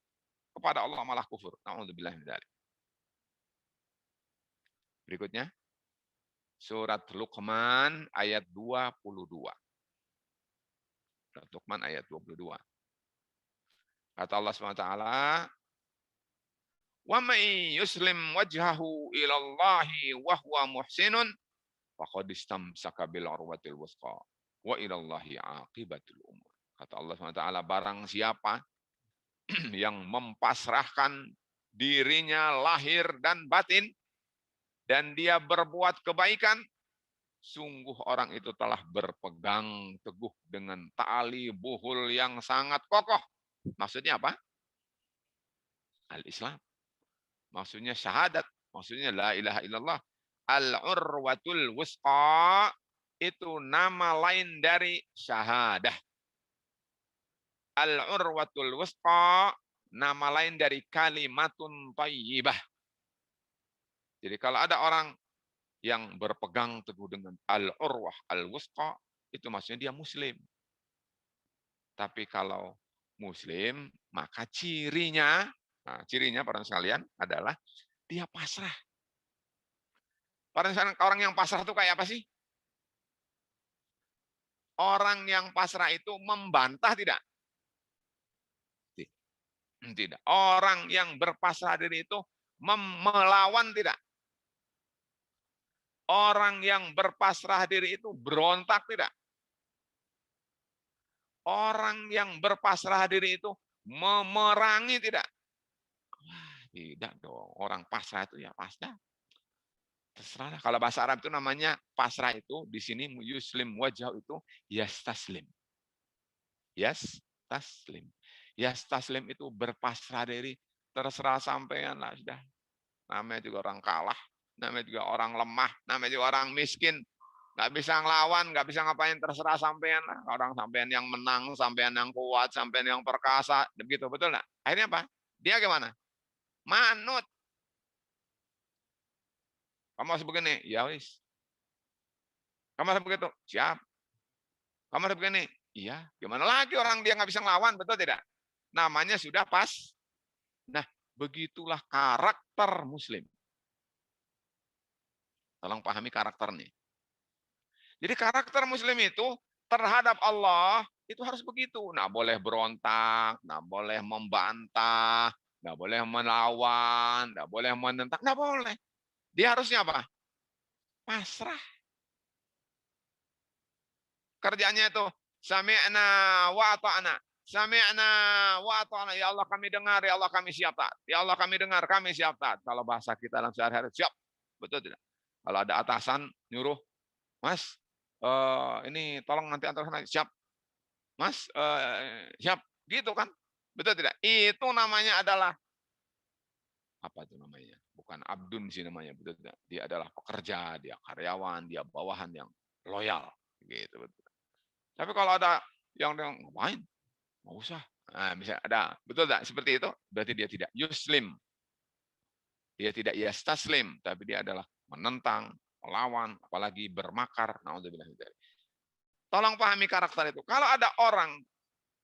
kepada Allah malah kufur. Na'udzubillah min dzalik. Berikutnya surat Luqman ayat 22. Surat Luqman ayat 22. Kata Allah SWT, "Wa may yuslim wajhahu ila Allahi wa huwa muhsinun faqad istamsaka bil urwatil wuthqa wa ila Allahi aqibatul umur." Kata Allah SWT, barang siapa yang mempasrahkan dirinya lahir dan batin dan dia berbuat kebaikan, sungguh orang itu telah berpegang teguh dengan tali buhul yang sangat kokoh. Maksudnya apa? Al-Islam. Maksudnya syahadat. Maksudnya la ilaha illallah. Al-urwatul wusqa itu nama lain dari syahadah. Al-urwatul wusqa nama lain dari kalimatun thayyibah. Jadi kalau ada orang yang berpegang teguh dengan al-urwah al-wusqa, itu maksudnya dia muslim. Tapi kalau muslim, maka cirinya, cirinya para sekalian adalah dia pasrah. Para sekalian, orang yang pasrah itu kayak apa sih? Orang yang pasrah itu membantah tidak? Tidak. Orang yang berpasrah diri itu melawan tidak? Orang yang berpasrah diri itu berontak tidak? Orang yang berpasrah diri itu memerangi tidak? Wah, tidak dong. Orang pasrah itu ya pasrah. Terserah. Kalau bahasa Arab itu namanya pasrah itu di sini yuslim wajah itu yastaslim. Yastaslim. Yastaslim itu berpasrah diri, terserah sampean lah sudah. Namanya juga orang kalah, namanya juga orang lemah, namanya juga orang miskin. Nggak bisa ngelawan, nggak bisa ngapain, terserah sampean lah. Orang sampean yang menang, sampean yang kuat, sampean yang perkasa, begitu betul nggak? Akhirnya apa? Dia gimana? Manut. Kamu harus begini, ya wis. Kamu harus begitu, siap. Kamu harus begini, iya. Gimana lagi orang dia nggak bisa ngelawan, betul tidak? Namanya sudah pas. Nah, begitulah karakter Muslim. Tolong pahami karakternya. Jadi karakter Muslim itu terhadap Allah itu harus begitu. Nggak boleh berontak, nggak boleh membantah, nggak boleh melawan, nggak boleh menentang, nggak boleh. Dia harusnya apa? Pasrah. Kerjanya itu sami'na wa ata'na. Sami'na wa ata'na. Ya Allah kami dengar, ya Allah kami siap taat. Ya Allah kami dengar, kami siap taat. Kalau bahasa kita dalam sehari-hari, siap. Betul tidak? Kalau ada atasan nyuruh, Mas, ini tolong nanti antar sana. Siap. Mas, siap. Gitu kan? Betul tidak? Itu namanya adalah, apa itu namanya? Bukan abdun sih namanya. Betul tidak? Dia adalah pekerja, dia karyawan, dia bawahan yang loyal. Gitu. Betul. Tapi kalau ada yang ngapain? Nggak usah. Nah, bisa ada, betul tak? Seperti itu, berarti dia tidak yuslim. Dia tidak yastaslim, tapi dia adalah menentang, melawan, apalagi bermakar. Naudzubillah. Tolong pahami karakter itu. Kalau ada orang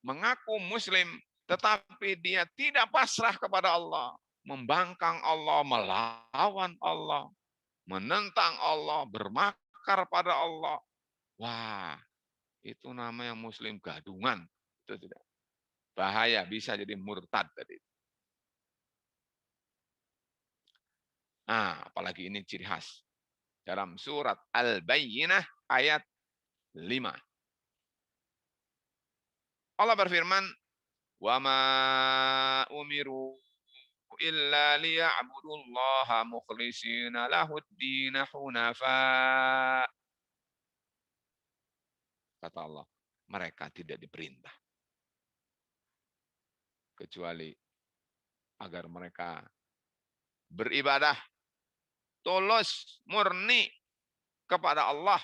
mengaku muslim, tetapi dia tidak pasrah kepada Allah, membangkang Allah, melawan Allah, menentang Allah, bermakar pada Allah. Wah, itu namanya muslim gadungan. Itu tidak. Bahaya, bisa jadi murtad tadi. Nah, apalagi ini ciri khas. Dalam surat Al-Bayyinah ayat 5. Allah berfirman, "Wa ma umiru illa liya'budullaha mukhlishina lahud-din hunafa." Kata Allah, mereka tidak diperintah kecuali agar mereka beribadah tulus, murni kepada Allah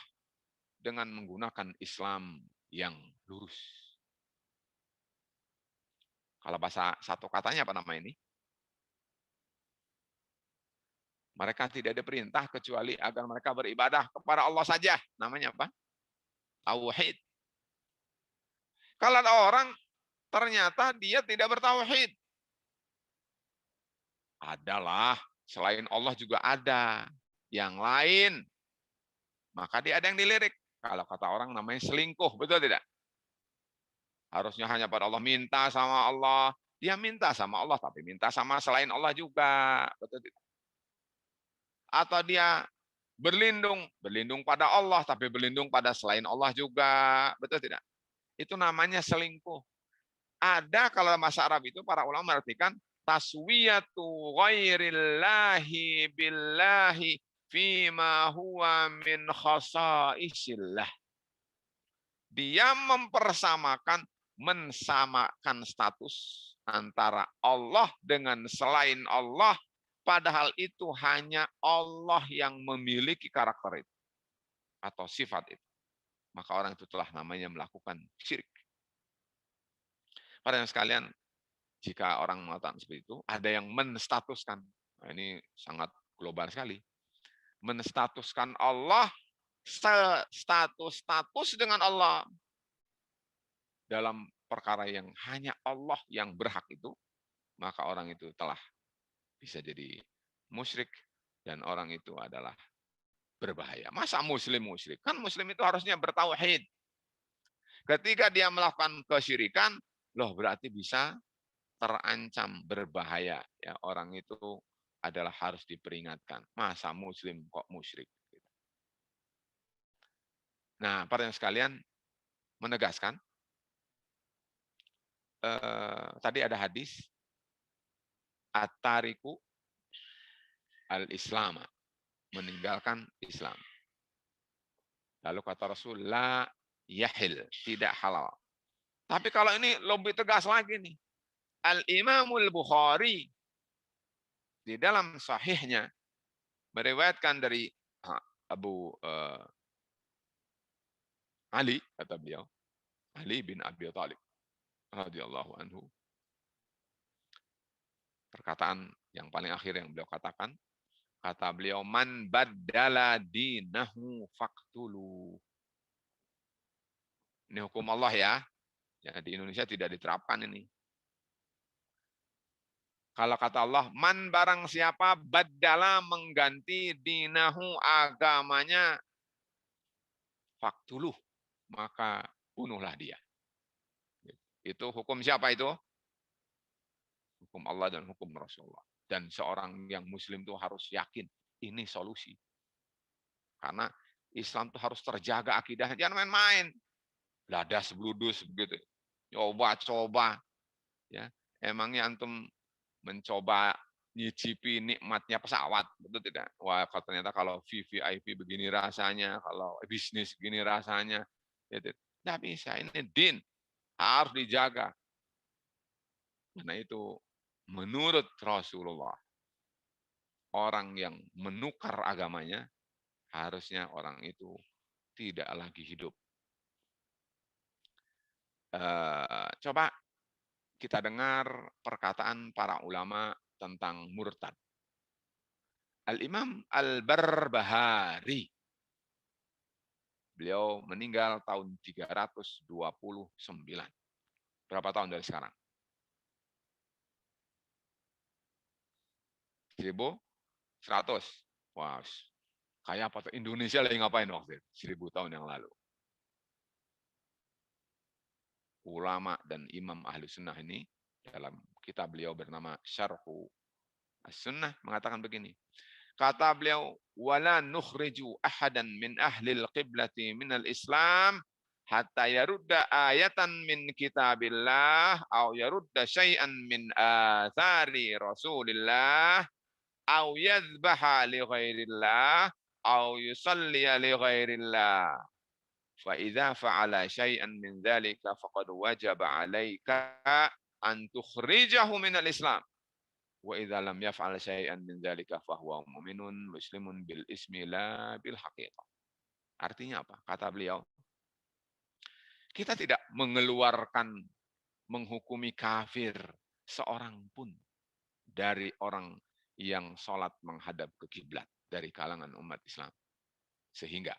dengan menggunakan Islam yang lurus. Kalau bahasa satu katanya apa nama ini? Mereka tidak diperintah kecuali agar mereka beribadah kepada Allah saja. Namanya apa? Tauhid. Kalau ada orang ternyata dia tidak bertauhid. Adalah, selain Allah juga ada yang lain. Maka dia ada yang dilirik. Kalau kata orang namanya selingkuh, betul tidak? Harusnya hanya pada Allah, minta sama Allah. Dia minta sama Allah, tapi minta sama selain Allah juga. Betul tidak? Atau dia berlindung pada Allah, tapi berlindung pada selain Allah juga. Betul tidak? Itu namanya selingkuh. Ada kalau bahasa Arab itu para ulama mengartikan taswiyatu ghairillahi billahi fima huwa min khasaisillah. Dia mensamakan status antara Allah dengan selain Allah, padahal itu hanya Allah yang memiliki karakter itu atau sifat itu. Maka orang itu telah namanya melakukan syirik. Para yang sekalian, jika orang mengatakan seperti itu, ada yang menstatuskan. Nah, ini sangat global sekali. Menstatuskan Allah status dengan Allah dalam perkara yang hanya Allah yang berhak itu, maka orang itu telah bisa jadi musyrik dan orang itu adalah berbahaya. Masa muslim musyrik? Kan muslim itu harusnya bertauhid. Ketika dia melakukan kesyirikan, loh berarti bisa terancam berbahaya. Ya, orang itu adalah harus diperingatkan. Masa muslim kok musyrik? Nah, para yang sekalian menegaskan, tadi ada hadis, at-tariku al-islam, meninggalkan Islam. Lalu kata Rasul, la yahil, tidak halal. Tapi kalau ini lebih tegas lagi nih. Al-Imamul Bukhari di dalam sahihnya meriwayatkan dari Abu Ali, kata beliau, Ali bin Abi Thalib radhiyallahu anhu. Perkataan yang paling akhir yang beliau katakan, Kata beliau, man baddala dinahu faqtulu. Ini hukum Allah ya. Ya, di Indonesia tidak diterapkan ini. Kalau kata Allah, man barang siapa baddala mengganti dinahu agamanya faktuluh, maka bunuhlah dia. Itu hukum siapa itu? Hukum Allah dan hukum Rasulullah. Dan seorang yang muslim itu harus yakin ini solusi. Karena Islam itu harus terjaga akidahnya, jangan main-main. Ladas bludus begitu. Coba-coba ya. Emangnya antum mencoba nyicipi nikmatnya pesawat, betul tidak? Wah, ternyata kalau VVIP begini rasanya, kalau bisnis begini rasanya, tidak bisa. Ini din harus dijaga. Karena itu menurut Rasulullah, orang yang menukar agamanya harusnya orang itu tidak lagi hidup. Coba kita dengar perkataan para ulama tentang murtad. Al-Imam Al-Barbahari, beliau meninggal tahun 329. Berapa tahun dari sekarang? 1100. Wah, kayak apa? Indonesia lagi ngapain waktu itu? 1000 tahun yang lalu. Ulama dan imam ahlu sunnah ini dalam kitab beliau bernama Syarhu As-Sunnah mengatakan begini. Kata beliau, wala nukhriju ahadan min ahlil qiblati minal Islam hatta yarudda ayatan min kitabillah au yarudda syai'an min athari Rasulillah au yadhbaha li ghairillah au yusalli li ghairillah. Fa idza fa'ala syai'an min dzalika faqad wajaba 'alaika an tukhrijahu minal Islam. Wa idza lam yaf'al syai'an min dzalika fa huwa mu'minun muslimun bil ismi la bil haqiqah. Artinya apa? Kata beliau, kita tidak mengeluarkan menghukumi kafir seorang pun dari orang yang sholat menghadap ke kiblat dari kalangan umat Islam. Sehingga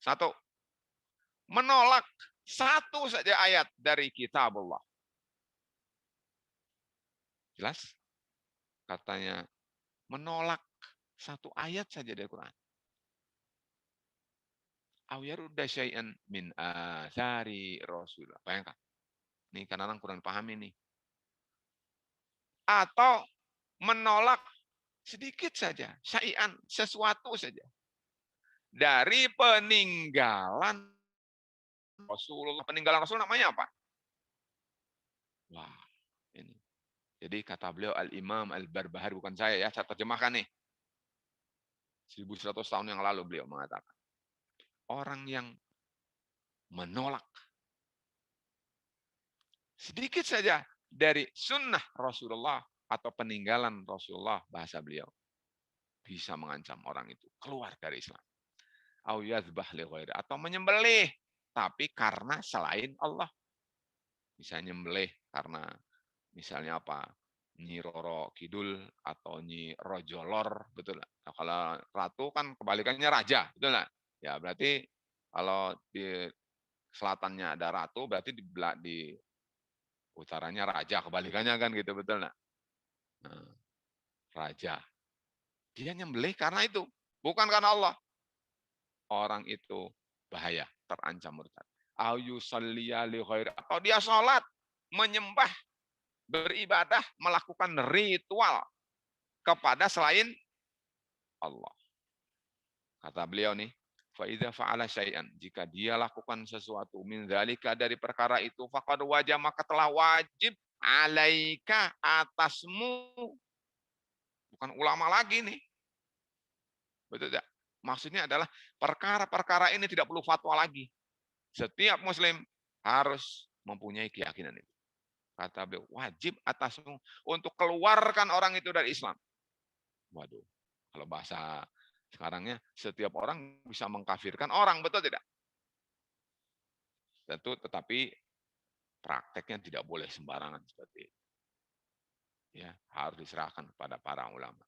satu, menolak satu saja ayat dari kitabullah. Jelas? Katanya menolak satu ayat saja dari Quran. Aw yarudda syai'an min athari Rasulullah. Bayangkan. Nih kadang-kadang kurang paham ini. Atau menolak sedikit saja, syai'an, sesuatu saja. Dari peninggalan Rasulullah. Peninggalan Rasul namanya apa? Wah, ini. Jadi kata beliau Al-Imam Al-Barbahari, bukan saya ya, saya terjemahkan nih. 1100 tahun yang lalu beliau mengatakan. Orang yang menolak sedikit saja dari sunnah Rasulullah atau peninggalan Rasulullah, bahasa beliau, bisa mengancam orang itu keluar dari Islam. Atau menyembelih, tapi karena selain Allah. Misalnya menyembelih karena misalnya apa? Nyi Roro Kidul atau Nyi Rojolor, betul. Nah, kalau ratu kan kebalikannya raja, betul nggak? Ya berarti kalau di selatannya ada ratu, berarti di utaranya raja, kebalikannya kan gitu, betul nggak? Nah, raja. Dia nyembelih karena itu, bukan karena Allah. Orang itu bahaya, terancam murtad. Atau dia sholat, menyembah, beribadah, melakukan ritual kepada selain Allah. Kata beliau nih, faidza fa'ala syai'an, jika dia lakukan sesuatu min dzalika dari perkara itu, faqad wajib, maka telah wajib alaika, atasmu. Bukan ulama lagi nih. Betul tidak? Maksudnya adalah perkara-perkara ini tidak perlu fatwa lagi. Setiap muslim harus mempunyai keyakinan itu. Kata beliau, wajib atasmu untuk keluarkan orang itu dari Islam. Waduh, kalau bahasa sekarangnya setiap orang bisa mengkafirkan orang, betul tidak? Tentu, tetapi prakteknya tidak boleh sembarangan seperti itu. Ya, harus diserahkan kepada para ulama.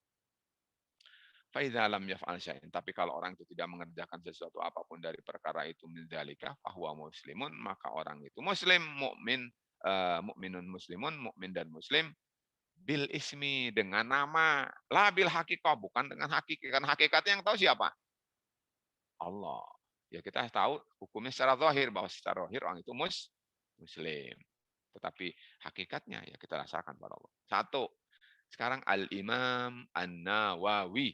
Faidza lam yaf'al syai'an. Tapi kalau orang itu tidak mengerjakan sesuatu apapun dari perkara itu min dzalika fahuwa muslimun, maka orang itu muslim, mukmin, mukminun muslimun, mukmin dan muslim bil ismi dengan nama, la bil haqiqah, bukan dengan hakikat. Kan hakikatnya yang tahu siapa? Allah. Ya kita tahu hukumnya secara zahir bahwa secara zahir orang itu muslim. Tetapi hakikatnya ya kita rasakan pada Allah. Satu. Sekarang Al-Imam An-Nawawi.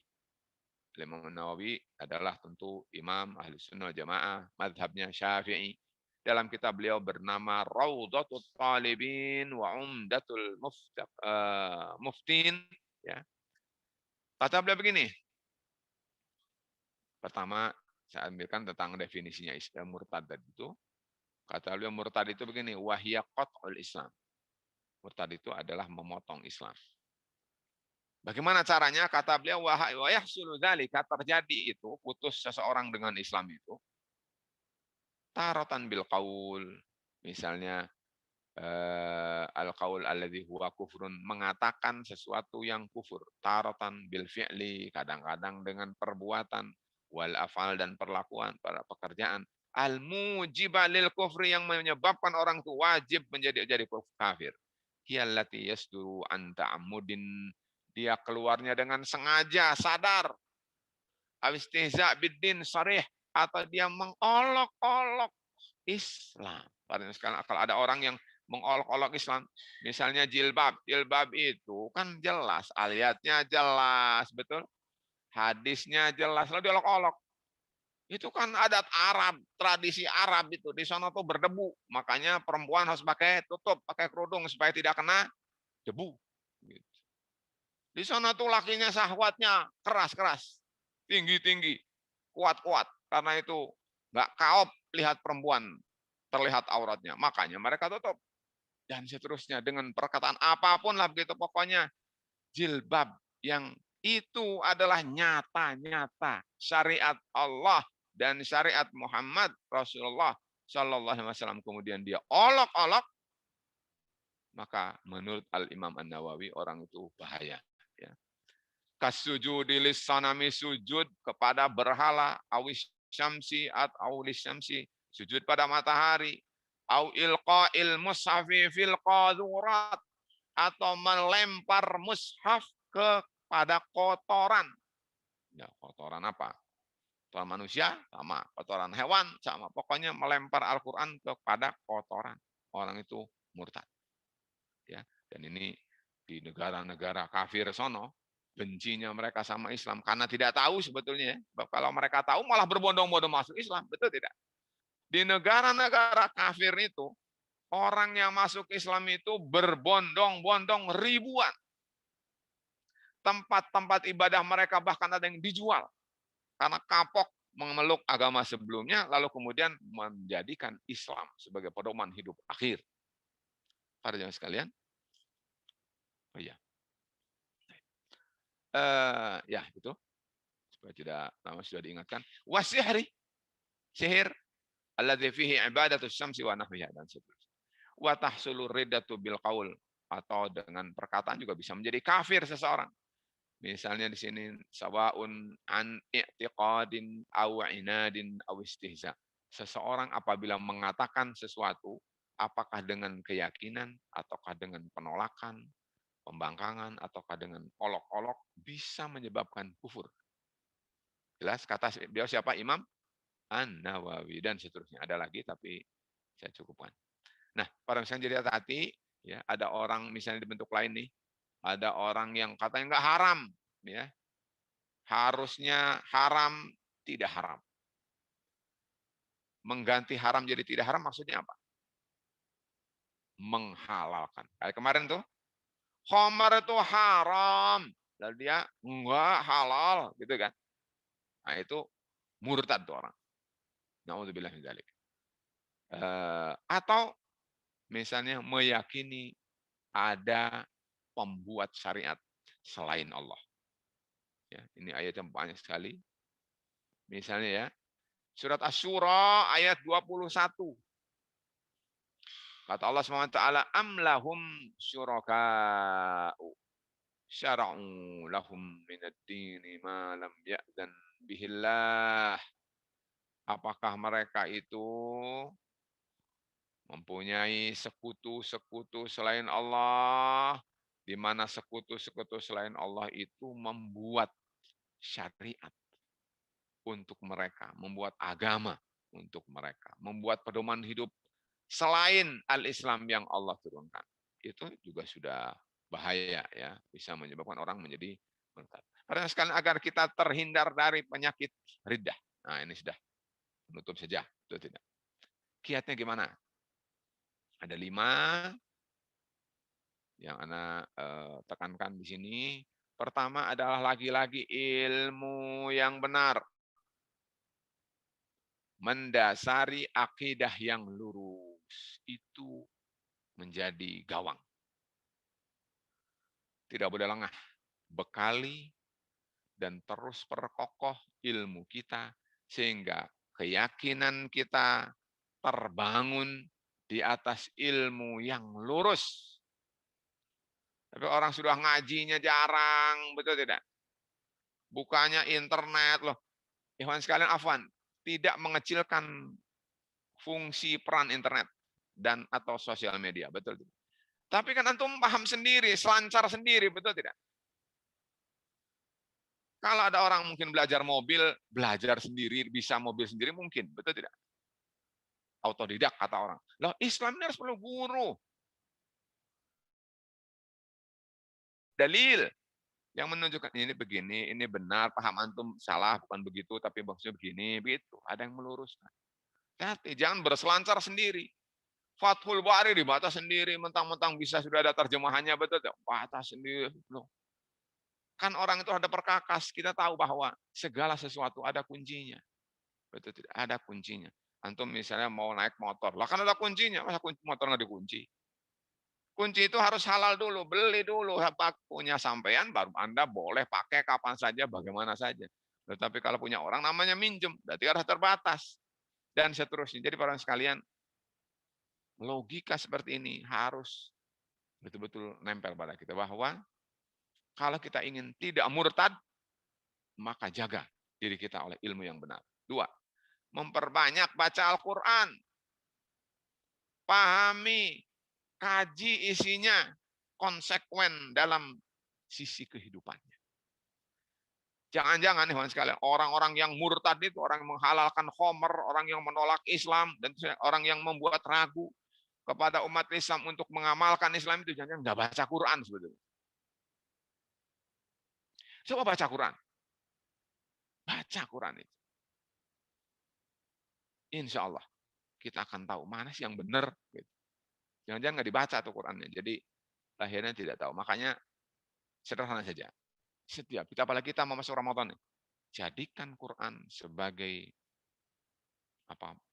Imam Nawawi adalah tentu imam ahli sunnah jamaah, madhabnya syafi'i. Dalam kitab beliau bernama Raudatul Talibin wa Umdatul Muftin. Ya. Kata beliau begini, pertama saya ambilkan tentang definisinya murtad itu. Kata beliau murtad itu begini, wahiyya qat'ul Islam. Murtad itu adalah memotong Islam. Bagaimana caranya? Kata beliau, wa yahsulu dzalika, terjadi itu putus seseorang dengan Islam itu taratan bil qaul. Misalnya al qaul alladzi huwa kufrun, mengatakan sesuatu yang kufur. Taratan bil fi'li, kadang-kadang dengan perbuatan, wal afal dan perlakuan pada pekerjaan. Al mujiba lil kufri, yang menyebabkan orang itu wajib jadi kafir. Hiyallati yasduru an ta'ammudin, dia keluarnya dengan sengaja, sadar. Awistihza biddin sarih, atau dia mengolok-olok Islam. Kalau ada orang yang mengolok-olok Islam, misalnya jilbab. Jilbab itu kan jelas, ayatnya jelas, betul? Hadisnya jelas, lalu diolok-olok. Itu kan adat Arab, tradisi Arab itu. Di sana tuh berdebu. Makanya perempuan harus pakai tutup, pakai kerudung supaya tidak kena debu. Di sana tuh lakinya syahwatnya keras-keras, tinggi-tinggi, kuat-kuat. Karena itu nggak kaop lihat perempuan terlihat auratnya. Makanya mereka tutup. Dan seterusnya dengan perkataan apapun lah begitu. Pokoknya jilbab yang itu adalah nyata-nyata syariat Allah dan syariat Muhammad Rasulullah Sallallahu Alaihi Wasallam. Kemudian dia olok-olok, maka menurut Al-Imam An-Nawawi orang itu bahaya. Ya. Kasujudi lisanami, sujud kepada berhala, awis syamsi atau awlis syamsi, sujud pada matahari, au ilqa'il mushafi fil qadurat, atau melempar mushaf kepada kotoran. Ya, kotoran apa? Kotoran manusia sama, kotoran hewan sama. Pokoknya melempar Al-Qur'an kepada kotoran. Orang itu murtad. Ya, dan ini di negara-negara kafir sono, bencinya mereka sama Islam karena tidak tahu sebetulnya. Kalau mereka tahu malah berbondong-bondong masuk Islam, betul tidak? Di negara-negara kafir itu, orang yang masuk Islam itu berbondong-bondong ribuan. Tempat-tempat ibadah mereka bahkan ada yang dijual karena kapok memeluk agama sebelumnya, lalu kemudian menjadikan Islam sebagai pedoman hidup akhir. Para jemaah sekalian, oh iya. Ya itu supaya tidak lama sudah diingatkan. Wasihri, sihir, alladzi fihi ibadatus syamsi wa nahwiha, dan seterusnya. Wa tahsulu riddatu bil qaul, atau dengan perkataan juga bisa menjadi kafir seseorang. Misalnya di sini sawaun an i'tiqadin aw inadin aw istihza. Seseorang apabila mengatakan sesuatu, apakah dengan keyakinan ataukah dengan penolakan, pembangkangan, ataukah dengan olok-olok, bisa menyebabkan kufur. Jelas kata beliau siapa? Imam An-Nawawi, dan seterusnya. Ada lagi tapi saya cukupkan. Nah, para misalnya jadi hati-hati, ya, ada orang misalnya di bentuk lain nih, ada orang yang katanya nggak haram, ya, harusnya haram, tidak haram. Mengganti haram jadi tidak haram maksudnya apa? Menghalalkan. Kayak kemarin tuh, khamar itu haram, lalu dia enggak halal, gitu kan? Nah itu murtad tuh orang. Na'udzubillah min dzalik. Atau misalnya meyakini ada pembuat syariat selain Allah. Ya, ini ayat yang banyak sekali. Misalnya ya, surat Asy-Syura ayat 21. Kata Allah SWT, am lahum syuraka'u. syara'u lahum minad dini ma lam ya'dan bihillah. Apakah mereka itu mempunyai sekutu-sekutu selain Allah, di mana sekutu-sekutu selain Allah itu membuat syariat untuk mereka, membuat agama untuk mereka, membuat pedoman hidup selain al-Islam yang Allah turunkan. Itu juga sudah bahaya ya, bisa menyebabkan orang menjadi murtad. Karena sekali agar kita terhindar dari penyakit riddah. Nah, ini sudah menutup saja, itu tidak. Kiatnya gimana? Ada 5 yang Ana tekankan di sini. Pertama adalah lagi-lagi ilmu yang benar. Mendasari akidah yang lurus. Itu menjadi gawang. Tidak boleh lengah. Bekali dan terus perkokoh ilmu kita sehingga keyakinan kita terbangun di atas ilmu yang lurus. Tapi orang sudah ngajinya jarang, betul tidak? Bukanya internet loh. Ikhwan sekalian, afwan, tidak mengecilkan fungsi peran internet dan atau sosial media, betul tidak? Tapi kan antum paham sendiri, selancar sendiri, betul tidak? Kalau ada orang mungkin belajar mobil, belajar sendiri, bisa mobil sendiri mungkin, betul tidak? Autodidak kata orang. Loh, Islam ini harus perlu guru. Dalil yang menunjukkan ini begini, ini benar, paham antum salah, bukan begitu, tapi maksudnya begini, begitu. Ada yang meluruskan. Hati, jangan berselancar sendiri. Fathul Bari dibaca sendiri, mentang-mentang bisa sudah ada terjemahannya, betul tidak? Baca sendiri. Loh. Kan orang itu ada perkakas, kita tahu bahwa segala sesuatu ada kuncinya. Betul tidak? Ada kuncinya. Antum misalnya mau naik motor, lah kan ada kuncinya, masa kunci motor nggak dikunci? Kunci itu harus halal dulu, beli dulu, punya sampean baru Anda boleh pakai kapan saja, bagaimana saja. Tetapi kalau punya orang namanya minjem, berarti harus terbatas dan seterusnya. Jadi para sekalian, logika seperti ini harus betul-betul nempel pada kita bahwa kalau kita ingin tidak murtad, maka jaga diri kita oleh ilmu yang benar. 2, memperbanyak baca Al-Quran, pahami, kaji isinya, konsekuen dalam sisi kehidupannya. Jangan-jangan nih sekalian, orang-orang yang murtad itu orang yang menghalalkan khomer, orang yang menolak Islam, dan orang yang membuat ragu kepada umat Islam untuk mengamalkan Islam itu jangan-jangan nggak baca Quran sebetulnya. Coba baca Quran. Baca Quran itu. Insya Allah kita akan tahu mana sih yang benar. Jangan-jangan nggak dibaca tuh Qurannya. Jadi akhirnya tidak tahu. Makanya sederhana saja. Setiap kita, apalagi kita mau masuk Ramadan, jadikan Quran sebagai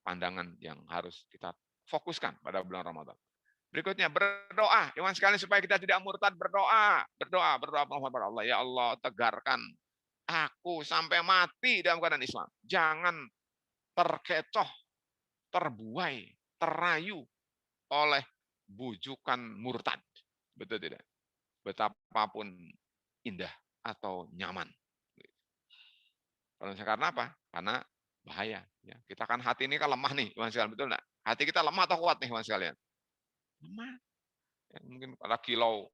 pandangan yang harus kita fokuskan pada bulan Ramadan. Berikutnya berdoa, iman sekali supaya kita tidak murtad, berdoa kepada Allah. Ya Allah, tegarkan aku sampai mati dalam keadaan Islam. Jangan terkecoh, terbuai, terayu oleh bujukan murtad. Betul tidak? Betapapun indah atau nyaman. Karena apa? Karena bahaya. Ya. Kita kan hati ini kan lemah nih, Iwan sekalian, betul enggak? Hati kita lemah atau kuat nih, Iwan sekalian? Lemah. Ya, mungkin pada kilau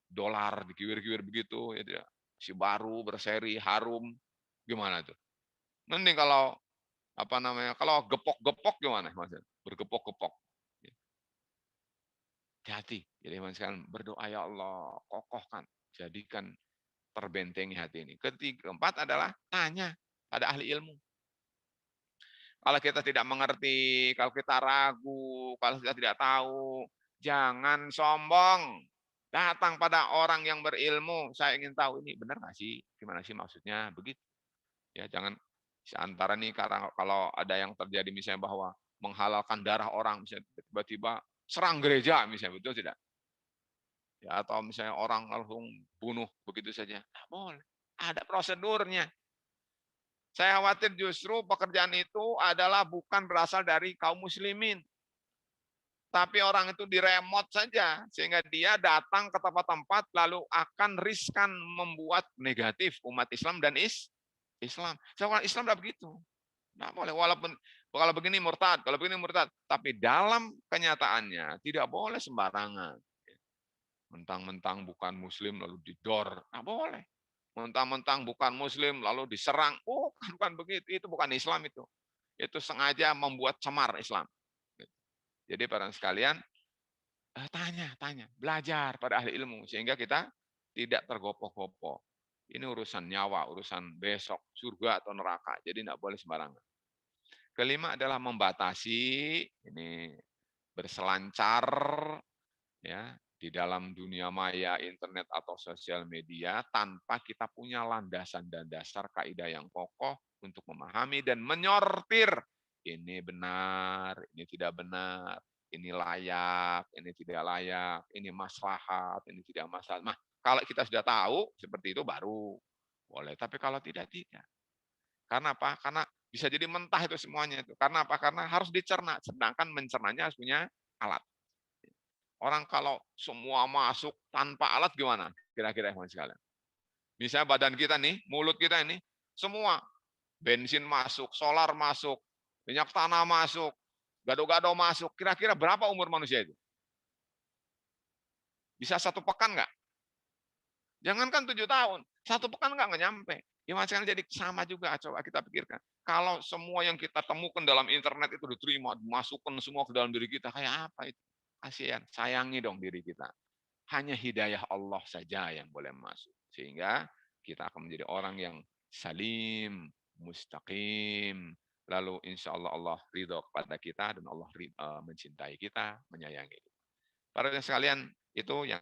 dolar dikiwir-kiwir begitu, ya tidak. Si baru berseri harum, gimana tuh? Mending kalau kalau gepok-gepok gimana, Mas? Bergepok-gepok. Hati. Jadi Iwan sekalian berdoa ya Allah, kokohkan, jadikan terbentengi hati ini. Keempat adalah tanya pada ahli ilmu. Kalau kita tidak mengerti, kalau kita ragu, kalau kita tidak tahu, jangan sombong. Datang pada orang yang berilmu. Saya ingin tahu ini benar nggak sih? Gimana sih maksudnya? Begitu. Ya, jangan seantara nih karena kalau ada yang terjadi misalnya bahwa menghalalkan darah orang, misalnya tiba-tiba serang gereja, misalnya, betul tidak? Ya, atau misalnya orang langsung bunuh begitu saja. Nah, boleh. Ada prosedurnya. Saya khawatir justru pekerjaan itu adalah bukan berasal dari kaum muslimin. Tapi orang itu diremot saja, sehingga dia datang ke tempat-tempat lalu akan riskan membuat negatif umat Islam dan Islam. Soal Islam tidak begitu. Tidak boleh, walaupun kalau begini murtad, kalau begini murtad. Tapi dalam kenyataannya tidak boleh sembarangan. Mentang-mentang bukan muslim lalu didor, tidak boleh. Mentang-mentang bukan muslim lalu diserang, bukan begitu. Itu bukan Islam itu. Itu sengaja membuat cemar Islam. Jadi para sekalian, tanya, belajar pada ahli ilmu sehingga kita tidak tergopoh-gopoh. Ini urusan nyawa, urusan besok, surga atau neraka. Jadi tidak boleh sembarangan. Kelima adalah membatasi ini berselancar ya di dalam dunia maya, internet atau sosial media tanpa kita punya landasan dan dasar kaidah yang kokoh untuk memahami dan menyortir ini benar, ini tidak benar, ini layak, ini tidak layak, ini maslahat, ini tidak maslahat. Nah, kalau kita sudah tahu seperti itu baru boleh, tapi kalau tidak, tidak. Karena apa? Karena bisa jadi mentah itu semuanya itu. Karena apa? Karena harus dicerna, sedangkan mencernanya harus punya alat. Orang kalau semua masuk tanpa alat gimana? Kira-kira yang sekalian. Misalnya badan kita nih, mulut kita ini, semua bensin masuk, solar masuk, minyak tanah masuk, gado-gado masuk. Kira-kira berapa umur manusia itu? Bisa 1 pekan nggak? Jangankan 7 tahun, 1 pekan nggak nyampe. Ya sekalian jadi sama juga, coba kita pikirkan. Kalau semua yang kita temukan dalam internet itu diterima, masukkan semua ke dalam diri kita, kayak apa itu? Kasihan, sayangi dong diri kita. Hanya hidayah Allah saja yang boleh masuk. Sehingga kita akan menjadi orang yang salim, mustaqim. Lalu insya Allah Allah ridho kepada kita dan Allah mencintai kita, menyayangi kita. Para sekalian, itu yang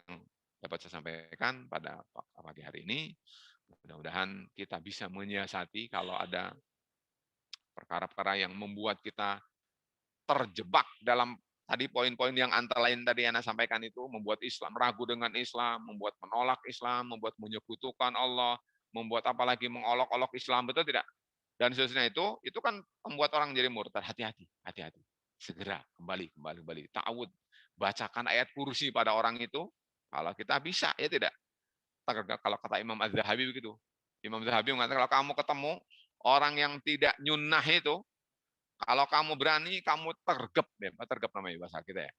dapat saya sampaikan pada pagi hari ini. Mudah-mudahan kita bisa menyiasati kalau ada perkara-perkara yang membuat kita terjebak dalam tadi poin-poin yang antara lain tadi Anda sampaikan itu, membuat Islam ragu dengan Islam, membuat menolak Islam, membuat menyekutukan Allah, membuat apalagi mengolok-olok Islam, betul tidak? Dan seterusnya itu kan membuat orang jadi murtad. Hati-hati, hati-hati. Segera kembali. Ta'awud. Bacakan ayat kursi pada orang itu. Kalau kita bisa, ya tidak. Kalau kata Imam Az-Zahabi begitu. Imam Az-Zahabi mengatakan kalau kamu ketemu orang yang tidak nyunnah itu, kalau kamu berani, kamu tergep. Tergep namanya bahasa kita ya.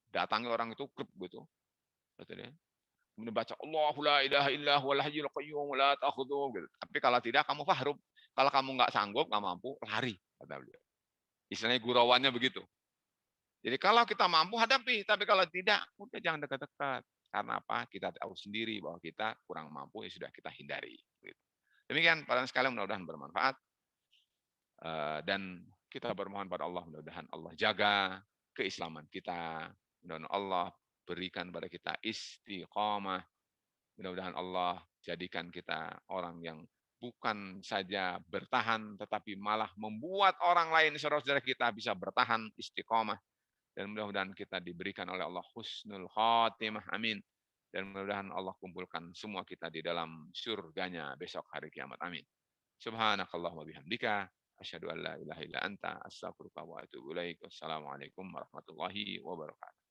Datangi orang itu, grep gitu. Betul ya. Kemudian baca Allahu la ilaha illa huwal hayyul qayyum la ta'khudhuhu gitu. Tapi kalau tidak kamu fahrub. Kalau kamu nggak sanggup, nggak mampu, lari kata beliau. Istilahnya gurawannya begitu. Jadi kalau kita mampu hadapi, tapi kalau tidak, udah jangan dekat-dekat. Karena apa? Kita tahu sendiri bahwa kita kurang mampu, ya sudah kita hindari. Gitu. Demikian, para sekalian mudah-mudahan bermanfaat. Dan kita bermohon pada Allah, mudah-mudahan Allah jaga keislaman kita. Mudah-mudahan Allah berikan pada kita istiqamah. Mudah-mudahan Allah jadikan kita orang yang bukan saja bertahan, tetapi malah membuat orang lain saudara-saudara kita bisa bertahan istiqamah. Dan mudah-mudahan kita diberikan oleh Allah husnul khatimah. Amin. Dan mudah-mudahan Allah kumpulkan semua kita di dalam surganya besok hari kiamat. Amin. Subhanakallahumma bihamdika. Asyhadu an la ilaha illa anta astaghfiruka wa atubu ilaik. Wassalamualaikum warahmatullahi wabarakatuh.